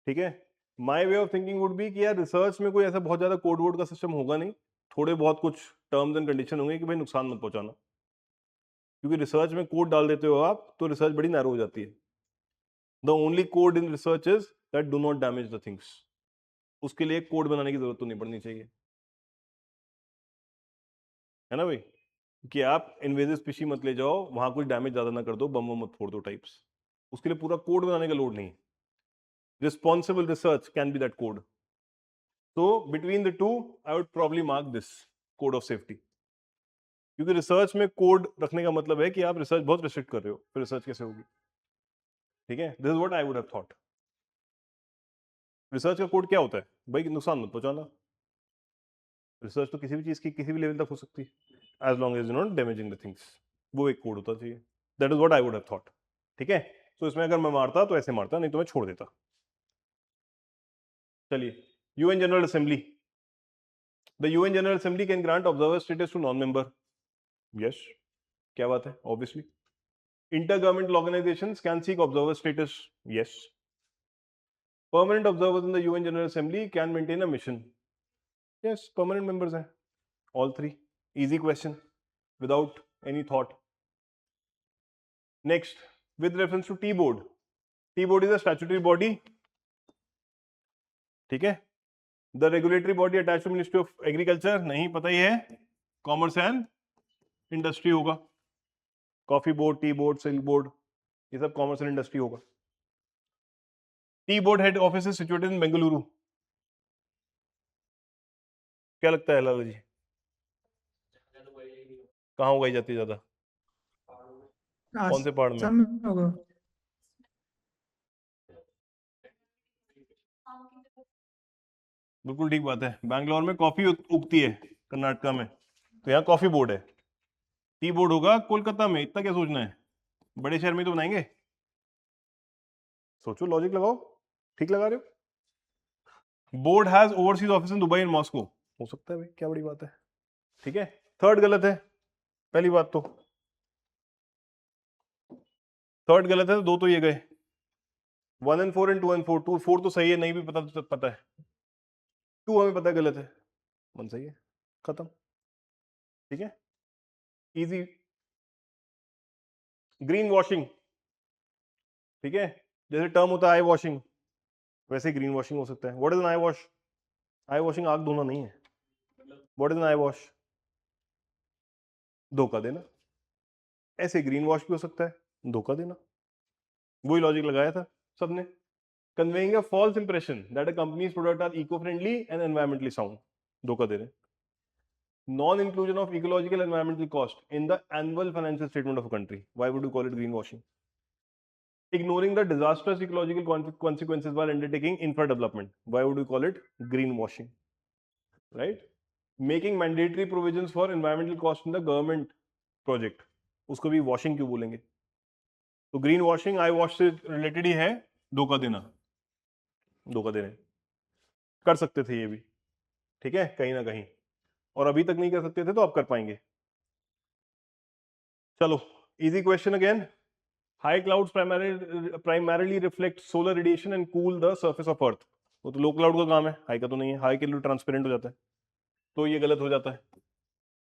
ठीक है? My way of thinking would be कि यार रिसर्च में कोई ऐसा बहुत ज्यादा कोड वोड का सिस्टम होगा नहीं, थोड़े बहुत कुछ टर्म्स एंड कंडीशन होंगे कि भाई नुकसान मत पहुंचाना, क्योंकि रिसर्च में कोड डाल देते हो आप तो रिसर्च बड़ी नैरो हो जाती है। The only code in research is that do not damage the things. उसके लिए कोड बनाने की जरूरत तो नहीं पड़नी चाहिए, है ना भाई? कि आप इन्वेजिव स्पीशी मत ले जाओ वहां, कुछ डैमेज ज्यादा ना कर दो, बम मत फोड़ दो टाइप्स। उसके लिए पूरा कोड बनाने का लोड नहीं। Responsible research can be that code. तो between the two I would probably mark this code of safety, क्योंकि रिसर्च में कोड रखने का मतलब है कि आप रिसर्च बहुत रिस्ट्रिक्ट कर रहे हो, फिर रिसर्च कैसे होगी? ठीक है, this is what I would have thought. Research का कोड क्या होता है भाई? नुकसान मत पहुंचाना। रिसर्च तो किसी भी चीज की किसी भी लेवल तक हो सकती है, as long as you not damaging the things. वो एक कोड होता चाहिए, that is what I would have thought, ठीक है? तो इसमें अगर मैं मारता तो ऐसे मारता, नहीं तो मैं छोड़ देता। चलिए, UN General Assembly. The UN General Assembly can grant observer status to non member. Yes, क्या बात है, obviously. Intergovernmental organizations can seek observer status. Yes. Permanent observers in the UN General Assembly can maintain a mission. Yes, permanent members हैं all three. Easy question without any thought. Next, with reference to T-board. T-board is a statutory body. ठीक है? The regulatory body attached to Ministry of Agriculture, नहीं पता ही है, Commerce and Industry होगा। Coffee board, tea board, silk board, ये सब commerce and industry होगा। Tea board head office is situated in Bengaluru. क्या लगता है लाला जी, कहाँ उगाई जाती है ज्यादा? कौन से पहाड़ में? आसाम में होगा। बिल्कुल ठीक बात है, बैंगलोर में कॉफी उगती है, कर्नाटका में, तो यहाँ कॉफी बोर्ड है। टी बोर्ड होगा कोलकाता में, इतना क्या सोचना है, बड़े शहर में तो बनाएंगे। सोचो, लॉजिक लगाओ, ठीक लगा रहे हो। Board has overseas office in Dubai and Moscow. हो सकता है भाई, क्या बड़ी बात है, ठीक है? थर्ड गलत है, पहली बात तो थर्ड गलत है, तो दो तो ये गए। 1 and 4 and 2 and 4, 2 4 तो सही है, नहीं भी पता तो पता है, 2 हमें पता है गलत है, 1 सही है, खत्म। ठीक है, इजी। ग्रीन वॉशिंग, ठीक है, जैसे टर्म होता है आई वॉशिंग, वैसे ग्रीन वॉशिंग हो सकता है। What is an I wash? I washing आग धोना नहीं है। What is an I wash? धोखा देना। ऐसे ग्रीन वॉश भी हो सकता है, धोखा देना। वही लॉजिक लगाया था सबने। Conveying a false impression that a companies product are eco friendly and environmentally sound, धोखा दे रहे हैं। Non inclusion of ecological environmental cost in the annual financial statement of a country, why would you call it green washing? Ignoring the disastrous ecological consequences while undertaking infra development, why would you call it greenwashing? Right? Making mandatory provisions for environmental cost in the government project, उसको भी washing क्यों बोलेंगे? तो green washing आई wash से related ही है, धोखा देना, धोखा देने कर सकते थे ये भी, ठीक है, कहीं ना कहीं, और अभी तक नहीं कर सकते थे तो अब कर पाएंगे। चलो, easy question again. High clouds primarily reflect solar radiation and cool the surface of earth. वो तो लो क्लाउड का काम है, हाई का तो नहीं है। हाई के लिए ट्रांसपेरेंट हो जाता है, तो ये गलत हो जाता है।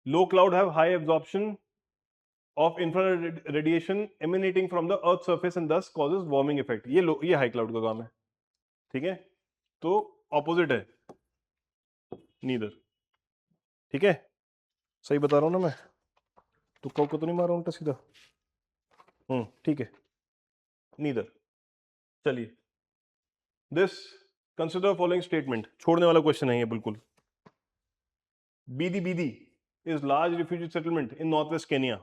Low cloud have high absorption of infrared radiation emanating from the earth surface and thus causes warming effect. ये हाई क्लाउड का काम है, ठीक है, तो ऑपोजिट है, नीदर। ठीक है, सही बता रहा हूं ना मैं, तुक्का को तो नहीं मार रहा हूं सीधा। ठीक है, नीदर। चलिए, दिस कंसिडर फॉलोइंग स्टेटमेंट, छोड़ने वाला क्वेश्चन है ये बिल्कुल। Bidi Bidi is large refugee settlement in north west Kenya.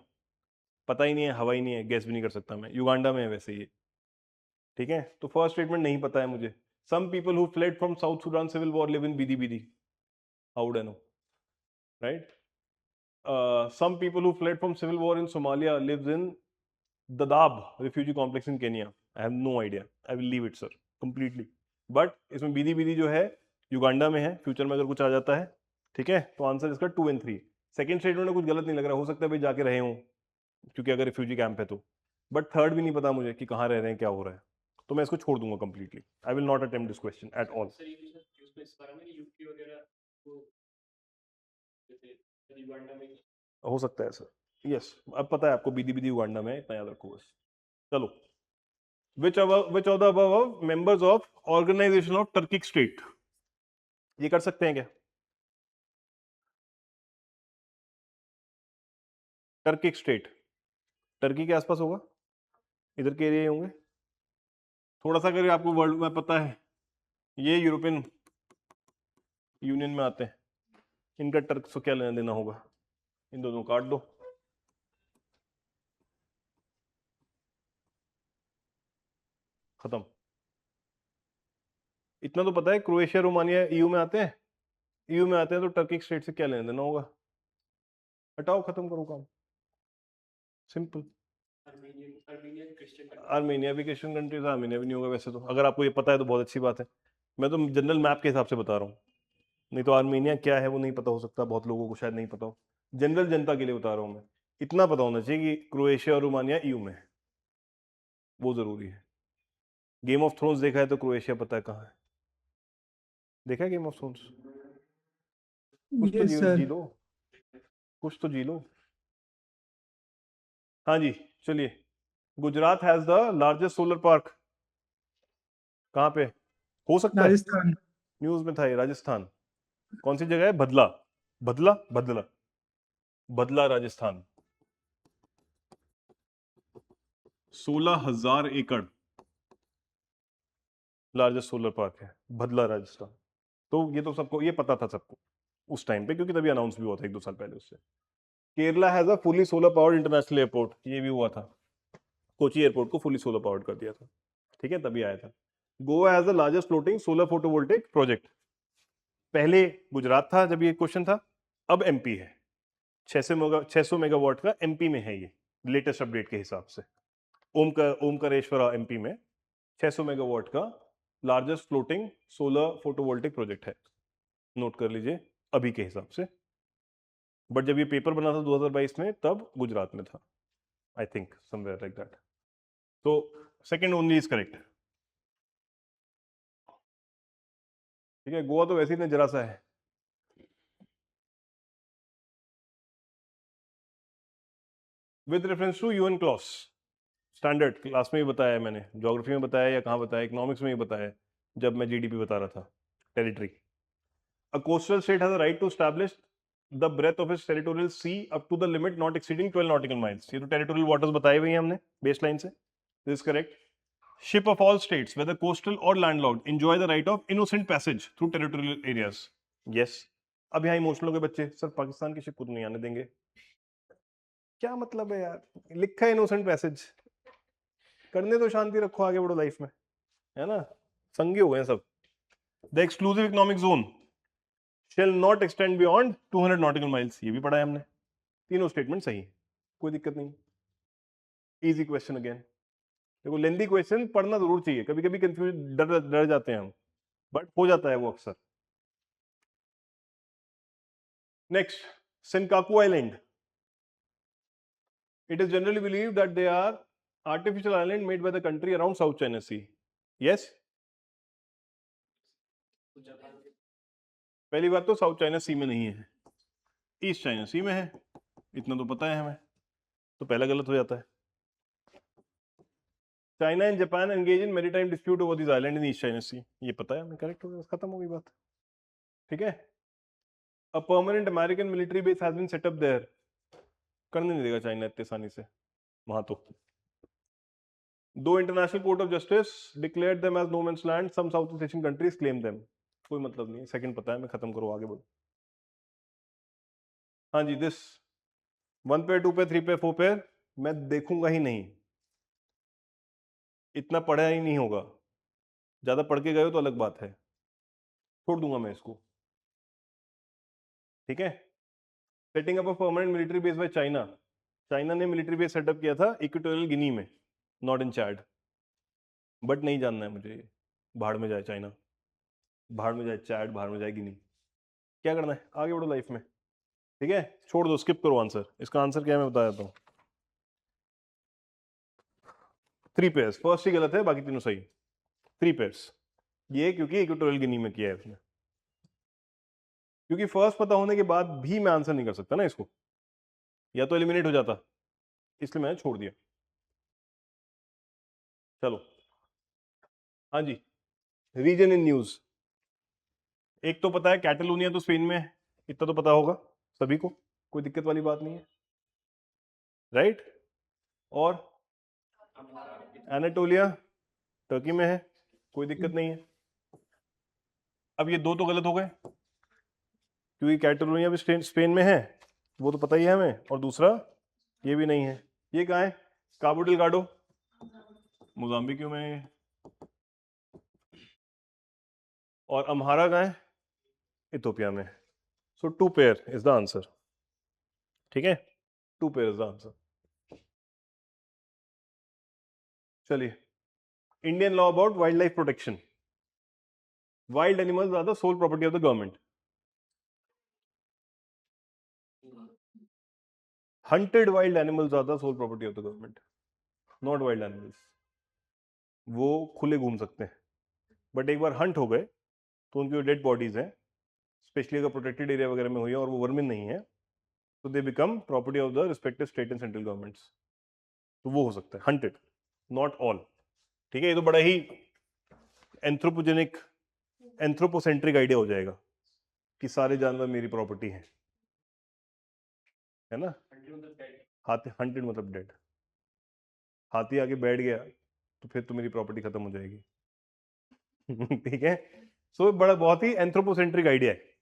पता ही नहीं है, हवा ही नहीं है, गैस भी नहीं कर सकता मैं। युगांडा में है वैसे ये, ठीक है। तो फर्स्ट स्टेटमेंट नहीं पता है मुझे। Some people who fled from South Sudan civil war live in Bidi Bidi, how would I know, right? Some people who fled from civil war in Somalia lives in Dadaab refugee complex in Kenya. I have no idea, I will leave it sir completely. But इसमें Bidi बीदी जो है Uganda में है, future में अगर कुछ आ जाता है, ठीक है, तो आंसर इसका 2 और 3। सेकंड स्टेटमेंट में कुछ गलत नहीं लग रहा, हो सकता है भाई जाके रहे हों, क्योंकि अगर रिफ्यूजी कैंप है तो। बट थर्ड भी नहीं पता मुझे कि कहाँ रह रहे हैं, क्या हो रहा है, तो मैं इसको छोड़ दूंगा completely. I will not attempt this question at all. हो सकता है सर, यस, अब पता है आपको बीदी बीदी युगांडा में, इतना याद रखो बस। चलो, which of the above members of organization of Turkic state, ये कर सकते हैं क्या? टर्किक स्टेट टर्की के आसपास होगा, इधर के एरिया होंगे। थोड़ा सा अगर आपको वर्ल्ड में पता है, ये यूरोपियन यूनियन में आते हैं, इनका टर्क से क्या लेना देना होगा? इन दोनों काट दो, खत्म। इतना तो पता है, क्रोएशिया रोमानिया ईयू में आते हैं, ईयू में आते हैं, तो टर्किक स्टेट से क्या लेना देना होगा? हटाओ, खत्म करो काम, सिंपल। आर्मेनिया भी क्रिश्चियन कंट्री था, आर्मेनिया भी नहीं होगा वैसे तो। अगर आपको ये पता है तो बहुत अच्छी बात है, मैं तो जनरल मैप के हिसाब से बता रहा हूँ, नहीं तो आर्मेनिया क्या है वो नहीं पता हो सकता, बहुत लोगों को शायद नहीं पता हो। जनरल जनता के लिए बता रहा हूँ मैं, इतना पता होना चाहिए कि क्रोएशिया और रोमानिया ईयू में है, वो जरूरी है। गेम ऑफ थ्रोन्स देखा है तो क्रोएशिया पता है कहाँ है, देखा है गेम ऑफ थ्रोन्स? कुछ तो यस जी सर। लो, कुछ तो जी लो। हाँ जी, चलिए। Gujarat has the largest solar park, कहाँ पे हो सकता है? राजस्थान। न्यूज में था ये, राजस्थान। कौन सी जगह है? भदला, भदला, भदला, भदला राजस्थान। 16,000 एकड़ लार्जेस्ट सोलर पार्क है, भदला राजस्थान। तो ये तो सबको ये पता था सबको उस टाइम पे, क्योंकि तभी अनाउंस भी हुआ था 1-2 साल पहले उससे। Kerala has a fully solar powered international airport, ये भी हुआ था, कोची एयरपोर्ट को फुली सोलर पावर्ड कर दिया था, ठीक है, तभी आया था। Goa has the largest floating solar photovoltaic project, पहले गुजरात था जब ये क्वेश्चन था, अब एमपी है। 600 मेगावाट का एमपी में है ये, लेटेस्ट अपडेट के हिसाब से। ओमकारेश्वरा एमपी में 600 मेगावाट का largest floating solar photovoltaic project है, नोट कर लीजिए अभी के हिसाब से। बट जब ये पेपर बना था 2022 में, तब गुजरात में था, I think somewhere like that. तो सेकंड ओनली इज करेक्ट। ठीक है, गोवा तो वैसे ही इतना जरा सा है। With reference to UN clause, standard class में भी बताया है मैंने, ज्योग्राफी में बताया या कहाँ बताया, इकोनॉमिक्स में भी बताया जब मैं जीडीपी बता रहा था, territory. A coastal state has a right to establish the breadth of its territorial sea up to the limit not exceeding 12 nautical miles. ये तो territorial waters बताए हुए हैं हमने baseline से. This is correct. Ship of all states, whether coastal or landlocked, enjoy the right of innocent passage through territorial areas. Yes. अब यहाँ emotional हो गए बच्चे, सर पाकिस्तान की शिप को तो नहीं आने देंगे। क्या मतलब है यार, लिखा है इनोसेंट पैसेज, करने तो शांति रखो, आगे बढ़ो लाइफ में, है ना। संगी हो गए सब। The exclusive economic zone shall not extend beyond 200 nautical miles, ये भी पढ़ा है हमने। तीनों स्टेटमेंट सही है, कोई दिक्कत नहीं। इजी क्वेश्चन अगेन, देखो लेंदी क्वेश्चन पढ़ना जरूर चाहिए, कभी कभी कंफ्यूज डर जाते हैं हम, बट हो जाता है वो अक्सर। Next, Senkaku island, it is generally believe that they are artificial island made by the country around South China Sea. Yes, पहली बात तो साउथ चाइना सी में नहीं है, ईस्ट चाइना सी में है, इतना तो पता है हमें, तो पहला गलत हो जाता है। China and Japan engage in maritime dispute over this island in East China Sea, ये पता है हमें, करेक्ट हो गया, खत्म हो गई बात। ठीक है, a permanent American military base has been set up there, करने नहीं देगा चाइना इतनी आसानी से वहां तो। Though International Court of Justice declared them as no man's land, some South East Asian countries claim them, कोई मतलब नहीं है, सेकंड पता है, मैं खत्म करो, आगे बढ़ो। हाँ जी, this 1 pair 2 pair 3 pair 4 pair मैं देखूंगा ही नहीं, इतना पढ़ा ही नहीं होगा, ज्यादा पढ़ के गए हो तो अलग बात है, छोड़ दूंगा मैं इसको। ठीक है, setting up a permanent military base by China, China ने मिलिट्री बेस सेटअप किया था इक्वेटोरियल गिनी में, नॉट इन चैड, बट नहीं जानना है मुझे, भाड़ में जाए चाइना, भाड़ में जाए चैड, भाड़ में जाए गिनी, क्या करना है, आगे बढ़ो लाइफ में। ठीक है, छोड़ दो, स्किप करो आंसर, इसका आंसर क्या है मैं बता देता हूँ। 3 पेयर्स, फर्स्ट ही गलत है, बाकी तीनों सही। 3 पेयर्स, ये क्योंकि इक्वेटोरियल गिनी में किया है उसने, क्योंकि फर्स्ट पता होने के बाद भी मैं आंसर नहीं कर सकता ना इसको, या तो एलिमिनेट हो जाता, इसलिए मैंने छोड़ दिया। चलो, हाँ जी, रीजन इन न्यूज, एक तो पता है कैटलोनिया तो स्पेन में है, इतना तो पता होगा सभी को, कोई दिक्कत वाली बात नहीं है, राइट। और एनाटोलिया टर्की में है, कोई दिक्कत नहीं है। अब ये दो तो गलत हो गए, क्योंकि कैटलोनिया भी स्पेन में है, वो तो पता ही है हमें, और दूसरा ये भी नहीं है। ये कहाँ है, काबो डेलगाडो, मोजाम्बिक में है, और अम्हारा कहाँ है, इथोपिया में। So 2 pair is the answer. ठीक है, 2 पेयर इज द आंसर। चलिए, Indian law about wild life protection, wild animals are the sole property of the government, hunted wild animals are the sole property of the government, not wild animals, वो खुले घूम सकते हैं, but एक बार Hunt हो गए तो उनकी जो डेड बॉडीज हैं, स्पेशली अगर प्रोटेक्टेड एरिया वगैरह में हुई है और वो वर्मिन नहीं है, तो they become property of the respective state and central governments, तो वो हो सकता है हंटेड, नॉट ऑल। ठीक है, ये तो बड़ा ही एंथ्रोपोजेनिक एंथ्रोपोसेंट्रिक आइडिया हो जाएगा कि सारे जानवर मेरी प्रॉपर्टी हैं, है ना। हाथी, हंटेड मतलब डेड, हाथी आके बैठ गया तो फिर तो मेरी प्रॉपर्टी खत्म हो जाएगी। ठीक है, सो बड़ा बहुत ही एंथ्रोपोसेंट्रिक आइडिया है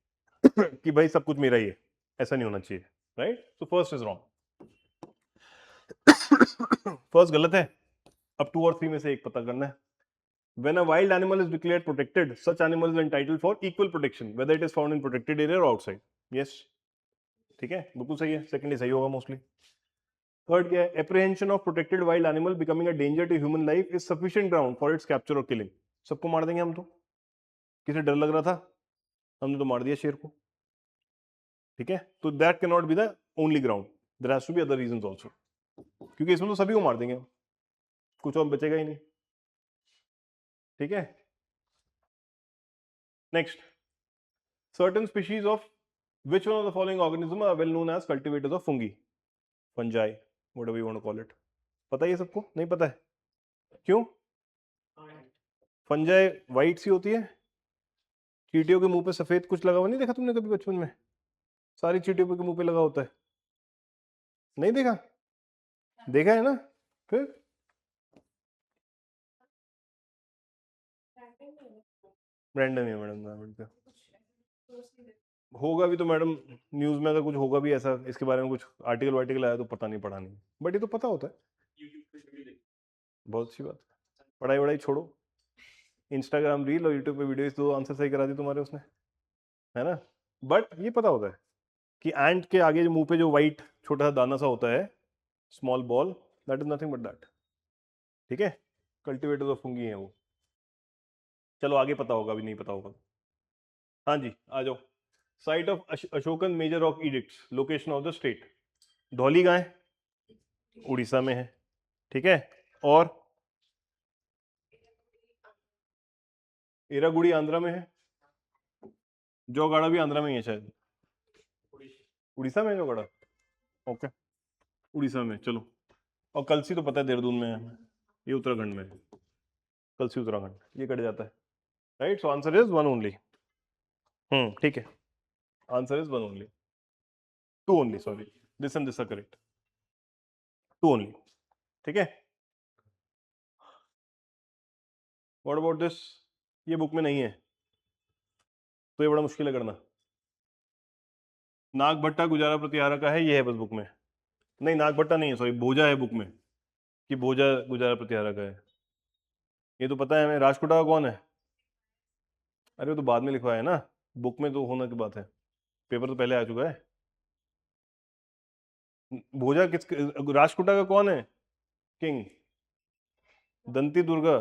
कि भाई सब कुछ मेरा ही है, ऐसा नहीं होना चाहिए, right. So first is wrong, first गलत है। अब 2 और 3 में से एक पता करना है। When a wild animal is declared protected, such animal is entitled for equal protection, whether it is found in protected area or outside. Yes, ठीक है, बिल्कुल सही है, सेकंड ही सही होगा मोस्टली। थर्ड क्या है, apprehension of protected wild animal becoming a danger to human life is sufficient ground for its capture or killing. सबको मार देंगे हम तो, किसे डर लग रहा था, हमने तो मार दिया शेर को। ठीक है, तो that cannot be the only ground, there has to be other reasons also, क्योंकि इसमें तो सभी को मार देंगे, कुछ और बचेगा ही नहीं। ठीक है, next, Certain species of which one of the following organism are well known as cultivators of fungi? Fungi, whatever you want to call it. पता है ये सबको? नहीं पता है? क्यों? फंजाई वाइट सी होती है, चींटियों के मुंह पे सफेद कुछ लगा हुआ नहीं देखा तुमने कभी बचपन में? सारी चींटियों के मुंह पे लगा होता है, नहीं देखा? देखा है ना? फिर रैंडम है मैडम, होगा भी तो मैडम, न्यूज में अगर कुछ होगा भी ऐसा, इसके बारे में कुछ आर्टिकल वार्टिकल आया तो पता नहीं, पढ़ा नहीं, बट ये तो पता होता है। बहुत अच्छी बात, पढ़ाई वढ़ाई छोड़ो, इंस्टाग्राम रील और यूट्यूब पे वीडियो, तो आंसर सही करा दी तुम्हारे उसने, है ना? बट ये पता होता है कि एंट के आगे जो मुंह पे जो व्हाइट छोटा सा दाना सा होता है, small ball, that is nothing but that. ठीक है, कल्टिवेटर्स ऑफ फंगी है वो। चलो आगे पता होगा, अभी नहीं पता होगा। हाँ जी, आ जाओ। Site of Ashokan major rock edicts, location of the state. Dhauli कहाँ है? उड़ीसा में है। ठीक है, और एरागुड़ी आंध्रा में है। जोगाड़ा भी आंध्रा में ही है शायद। उड़ीसा में है जोगाड़ा? ओके, उड़ीसा में, चलो। और कलसी तो पता है देहरादून में है, ये उत्तराखंड में है। कलसी उत्तराखंड, ये कट जाता है, right? So answer is one only. ठीक है, answer is one only, two only, sorry, this and this are correct, two only. ठीक है, व्हाट अबाउट दिस? ये बुक में नहीं है तो ये बड़ा मुश्किल है करना। नागभट्टा गुजारा प्रतिहारा का है, ये है बस बुक में। नहीं, नागभट्टा नहीं है, सॉरी, भोजा है बुक में, कि भोजा गुजारा प्रतिहारा का है। ये तो पता है हमें। राजकोटा का कौन है? अरे वो तो बाद में लिखवाया है ना, बुक में तो होना की बात है, पेपर तो पहले आ चुका है। भोजा किस, राजकोटा का कौन है किंग? दंती दुर्गा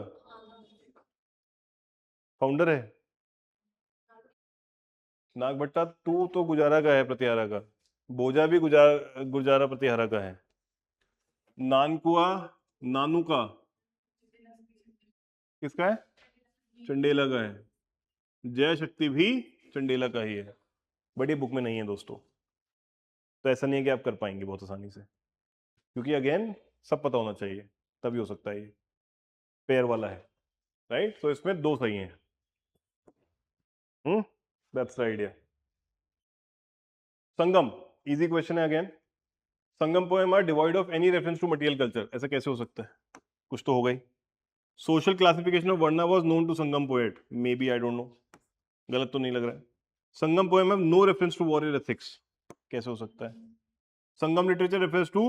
फाउंडर है। नागभट्टा टू तो गुजारा का है, प्रतिहारा का। भोजा भी गुजारा प्रतिहारा का है। नानकुआ, नानू का किसका है? चंडेला का है। जय शक्ति भी चंडेला का ही है, बट ये बुक में नहीं है दोस्तों। तो ऐसा नहीं है कि आप कर पाएंगे बहुत आसानी से, क्योंकि अगेन सब पता होना चाहिए, तभी हो सकता है ये पेयर वाला है, राइट? तो इसमें दो सही हैं। That's the idea. Sangam, easy question है again. Sangam poem are devoid of any reference to material culture, ऐसा कैसे हो सकता है? कुछ तो होगा ही। Social classification of varna was known to Sangam poet, may be, I don't know, गलत तो नहीं लग रहा है। Sangam poem have no reference to warrior ethics, कैसे हो सकता है? Sangam literature refers to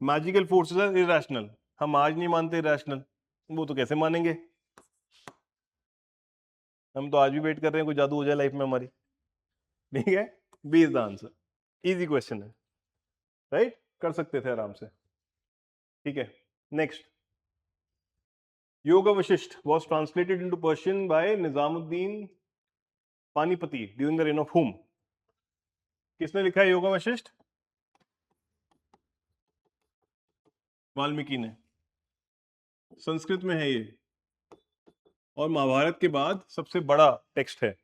magical forces as irrational, हम आज नहीं मानते इरेशनल, वो तो कैसे मानेंगे? हम तो आज भी वेट कर रहे हैं कोई जादू हो जाए लाइफ में हमारी। ठीक है, B is the answer, easy question है, राइट? कर सकते थे आराम से। ठीक है, next. Yoga Vashishtha was translated into Persian by Nizamuddin Panipati during the reign of whom? किसने लिखा है योगा वशिष्ठ? वाल्मीकि ने। संस्कृत में है ये, और महाभारत के बाद सबसे बड़ा टेक्स्ट है,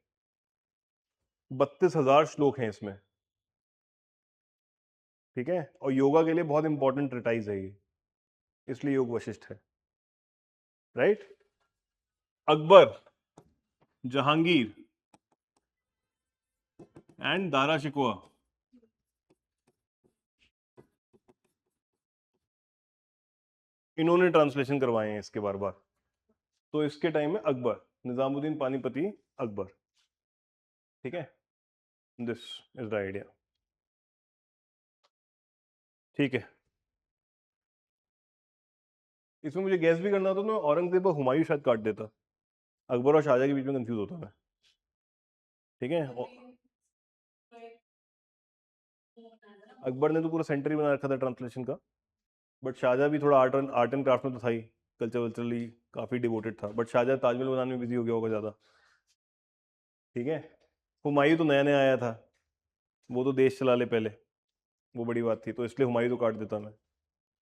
32,000 श्लोक हैं इसमें। ठीक है, और योगा के लिए बहुत इंपॉर्टेंट ट्रिटाइज है ये, इसलिए योग वशिष्ठ है, राइट? अकबर, जहांगीर एंड दारा शिकवा, इन्होंने ट्रांसलेशन करवाए हैं इसके बार बार। तो इसके टाइम में अकबर, निजामुद्दीन पानीपति, अकबर। ठीक है, दिस इज द आइडिया। ठीक है, इसमें मुझे गैस भी करना होता तो मैं औरंगजेब और हुमायूं शायद काट देता, अकबर और शाहजहां के बीच में कंफ्यूज होता मैं। ठीक है, अकबर ने तो पूरा सेंटर ही बना रखा था ट्रांसलेशन का, बट शाहजहां भी थोड़ा आर्ट एंड क्राफ्ट में तो था ही, कल्चरली काफी डिवोटेड था, बट शाहजहां ताजमहल बनाने में बिजी हो गया होगा ज्यादा। ठीक है, हुमायूं तो नया नया आया था, वो तो देश चला ले पहले, वो बड़ी बात थी, तो इसलिए हुमायूं तो काट देता मैं।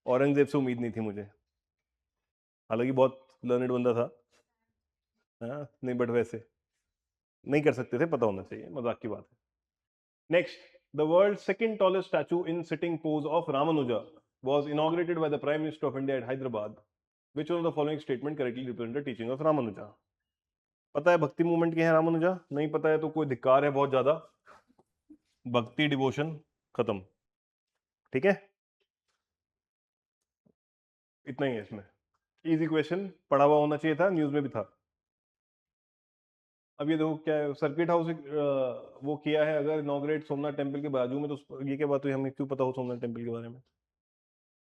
औरंगजेब से उम्मीद नहीं थी मुझे, हालांकि बहुत लर्नेड बंदा था, हाँ नहीं, बट वैसे नहीं कर सकते थे, पता होना चाहिए, मजाक की बात है। Next, the world second tallest statue in sitting pose of Ramanuja was inaugurated by the Prime Minister of India at Hyderabad. Which one of the following statement correctly represent the teaching of Ramanuja? पता है भक्ति movement के हैं रामानुजा? नहीं पता है तो कोई धिक्कार है बहुत ज्यादा। भक्ति डिवोशन खत्म, ठीक है, इतना ही है इसमें। इजी क्वेश्चन, पढ़ा हुआ होना चाहिए था, न्यूज में भी था। अब ये देखो क्या है, सर्किट हाउस वो किया है अगर इनॉग्रेट सोमनाथ टेम्पल के बाजू में, तो ये क्या बात हुई, हमें क्यों पता हो सोमनाथ टेम्पल के बारे में?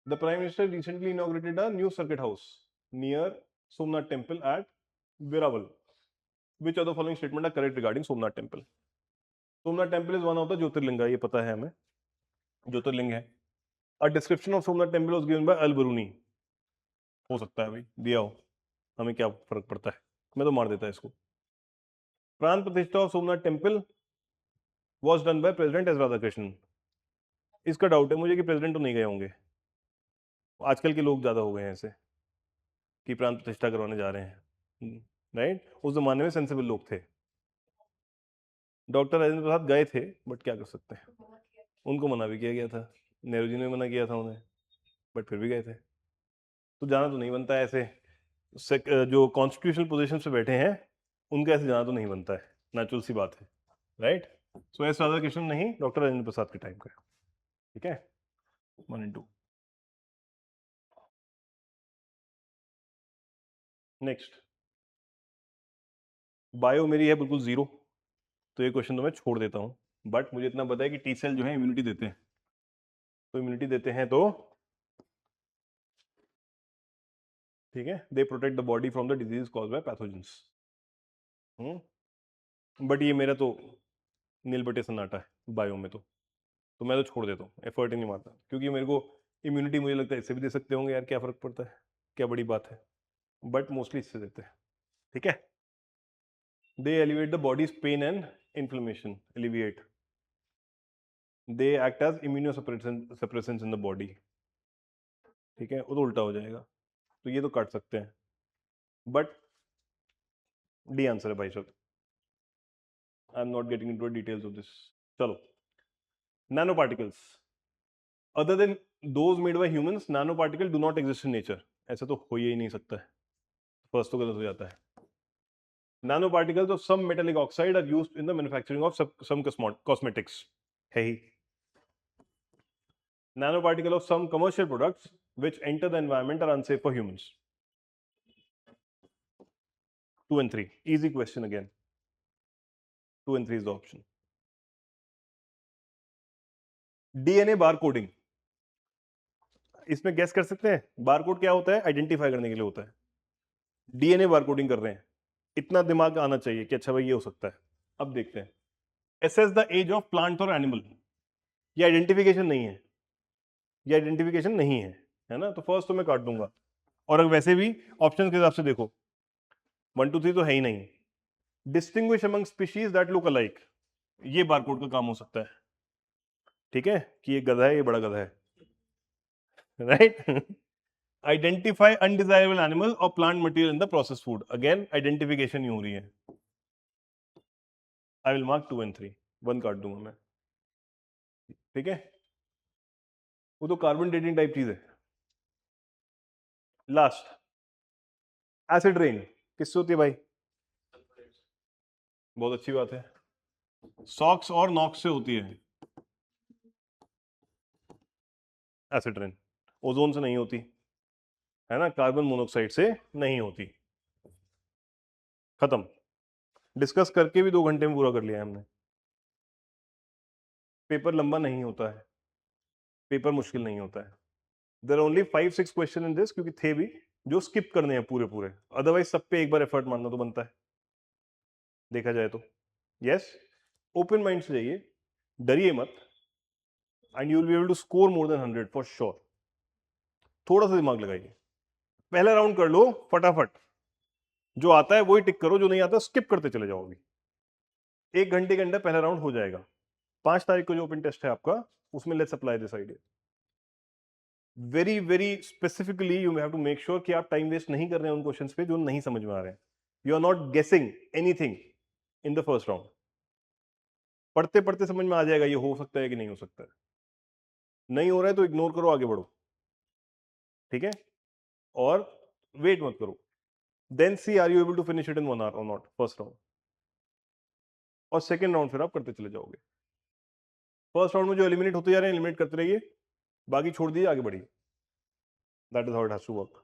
The prime minister recently inaugurated a new circuit house near Somnath temple at Veraval. Which of the following statement are correct regarding Somnath temple? Somnath temple is one of the Jyotirlinga, ये पता है हमें, ज्योतिर्लिंग है। A description of Somnath temple was given by Al-Biruni. हो सकता है भाई दिया हो, हमें क्या फर्क पड़ता है, मैं तो मार देता इसको। प्राण प्रतिष्ठा of Somnath temple was done by President S. Radhakrishnan. इसका डाउट है मुझे कि प्रेसिडेंट तो नहीं गए होंगे, आजकल के लोग ज्यादा हो गए हैं ऐसे कि प्राण प्रतिष्ठा करवाने जा रहे हैं, राइट? उस जमाने में सेंसिबल लोग थे। डॉक्टर राजेंद्र प्रसाद गए थे, बट क्या कर सकते हैं, उनको मना भी किया गया था, नेहरू जी ने मना किया था उन्हें, बट फिर भी गए थे। तो जाना तो नहीं बनता है ऐसे, जो कॉन्स्टिट्यूशनल पोजीशन पे बैठे हैं उनका ऐसे जाना तो नहीं बनता है, नेचुरल सी बात है, राइट? सो एस राधाकृष्णन नहीं, डॉक्टर राजेंद्र प्रसाद के टाइम का, ठीक है, 1 and 2। नेक्स्ट, बायो मेरी है बिल्कुल जीरो, तो ये क्वेश्चन तो मैं छोड़ देता हूँ, बट मुझे इतना पता है कि टी सेल जो है इम्यूनिटी देते हैं, तो इम्यूनिटी देते हैं तो ठीक है, they protect the body from the disease cause by pathogens. But ये मेरा तो नील बटे सन्नाटा है बायो में, तो मैं तो छोड़ देता हूँ, एफर्ट ही नहीं मारता, क्योंकि मेरे को इम्यूनिटी मुझे लगता है इससे भी दे सकते होंगे यार, क्या फर्क पड़ता है, क्या बड़ी बात है, बट मोस्टली इससे देते हैं, ठीक है। They elevate the body's pain and inflammation, alleviate, they act as immunosuppressants in the body, ठीक है, वो तो उल्टा हो जाएगा, तो ये तो काट सकते हैं, बट डी आंसर है भाई साहब, I am not getting into details of this. चलो, nano particles other than those made by humans, nano particle do not exist in nature. ऐसा तो हो ही नहीं सकता है, फर्स्ट तो गलत हो जाता है। Nano particles of some metallic oxide are used in the manufacturing of some cosmetics, है ही। Nano particle of some commercial products which enter the environment are unsafe for humans. 2 and 3, easy question again. 2 and 3 is the option. DNA barcoding, इसमें gas कर सकते हैं barcode क्या होता है, identify करने के लिए होता है, डीएनए बारकोडिंग कर रहे हैं, इतना दिमाग आना चाहिए कि अच्छा भाई ये हो सकता है। अब देखते हैं, assess the age of plant और एनिमल, ये आइडेंटिफिकेशन नहीं है, ये आइडेंटिफिकेशन नहीं है ना, तो फर्स्ट तो मैं काट दूंगा, और अगर वैसे भी ऑप्शन के हिसाब से देखो 1 2 3 तो है ही नहीं। Distinguish among species that look alike, ये बारकोड का काम हो सकता है, ठीक है, कि ये गधा है, ये बड़ा गधा है, राइट? आइडेंटिफाई अनडिजायरेबल एनिमल और plant material in the process food, again identification ही हो रही है। आई विल मार्क 2 and 3, 1 काट दूंगा मैं, ठीक है, वो तो कार्बन डेटिंग टाइप चीज है। लास्ट, एसिड रेन किससे होती है भाई? बहुत अच्छी बात है, सॉक्स और नॉक्स से होती है एसिड रेन, ओजोन से नहीं होती है ना, कार्बन मोनोऑक्साइड से नहीं होती। खत्म, डिस्कस करके भी 2 घंटे में पूरा कर लिया है हमने। पेपर लंबा नहीं होता है, पेपर मुश्किल नहीं होता है, there only 5-6 question in this, क्योंकि थे भी जो स्किप करने हैं पूरे पूरे, अदरवाइज सब पे एक बार एफर्ट मारना तो बनता है, देखा जाए तो। यस, ओपन माइंड से जाइए, डरिए मत, and you will be able to score more than 100 for sure. थोड़ा सा दिमाग लगाइए, पहला राउंड कर लो फटाफट, जो आता है वही टिक करो, जो नहीं आता स्किप करते चले जाओ। अभी 1 घंटे के अंदर पहला राउंड हो जाएगा। 5 तारीख को जो ओपन टेस्ट है आपका, उसमें let's apply this idea very very specifically. You have to make sure कि आप टाइम वेस्ट नहीं कर रहे हैं उन क्वेश्चंस पे जो नहीं समझ में आ रहे हैं, यू आर नॉट गेसिंग anything, in the first round. पढ़ते पढ़ते समझ में आ जाएगा ये हो सकता है कि नहीं हो सकता है। नहीं हो रहा है तो इग्नोर करो, आगे बढ़ो, ठीक है, और वेट मत करो। Then see are you able to finish it in 1 hour और नॉट, फर्स्ट राउंड। और सेकेंड राउंड फिर आप करते चले जाओगे। फर्स्ट राउंड में जो एलिमिनेट होते जा रहे हैं एलिमिनेट करते रहिए, बाकी छोड़ दीजिए, आगे बढ़िए। That is how it has to work,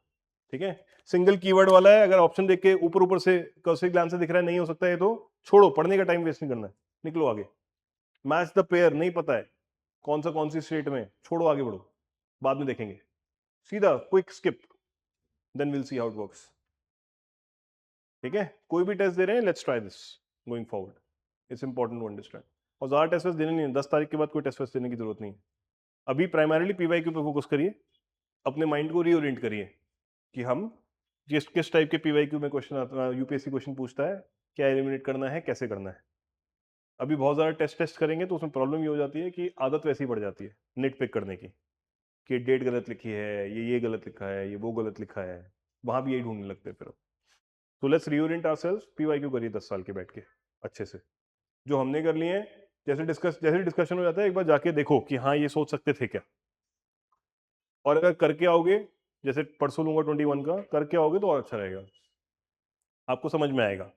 ठीक है। सिंगल कीवर्ड वाला है, अगर ऑप्शन देख के ऊपर ऊपर से कर्सिव ग्लैंस से दिख रहा है नहीं हो सकता है तो छोड़ो, पढ़ने का टाइम वेस्ट नहीं करना है, निकलो आगे। मैच द पेयर नहीं पता है कौन सी स्टेट में, छोड़ो आगे बढ़ो, बाद में देखेंगे, सीधा quick skip, then will see how it works, ठीक है। कोई भी टेस्ट दे रहे हैं, let's try this going forward, it's important to understand. और ज़्यादा टेस्ट देने नहीं है, 10 तारीख के बाद कोई टेस्ट देने की जरूरत नहीं है। अभी प्राइमरीली पीवाईक्यू पे फोकस करिए, अपने माइंड को रीओरिएंट करिए कि हम किस टाइप के पीवाईक्यू में क्वेश्चन, यूपीएससी क्वेश्चन पूछता है, क्या एलिमिनेट करना है, कैसे करना है। अभी बहुत ज़्यादा टेस्ट करेंगे तो उसमें प्रॉब्लम ये हो जाती है कि आदत वैसी बढ़ जाती है नेट पिक करने की, कि डेट गलत लिखी है, ये गलत लिखा है, ये वो गलत लिखा है, वहाँ भी यही ढूंढने लगते हैं फिर। तो लेट्स रीओरिएंट आवरसेल्व्स, पीवाईक्यू करिए 10 साल के बैठ के अच्छे से, जो हमने कर लिए हैं। जैसे डिस्कशन हो जाता है, एक बार जाके देखो कि हाँ ये सोच सकते थे क्या, और अगर करके आओगे, जैसे परसों लूंगा 21 का, करके आओगे तो और अच्छा रहेगा, आपको समझ में आएगा।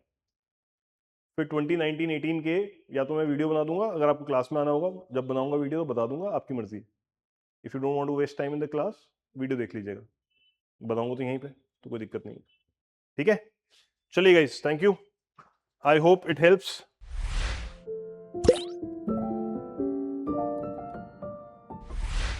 फिर 2019-18 के या तो मैं वीडियो बना दूंगा, अगर आपको क्लास में आना होगा, जब बनाऊंगा वीडियो तो बता दूंगा, आपकी मर्जी। If you don't want to waste time in the class, video देख लीजिएगा, बताऊंगा तो यहीं पे, तो कोई दिक्कत नहीं है, ठीक है। चलिए guys, thank you, I hope it helps.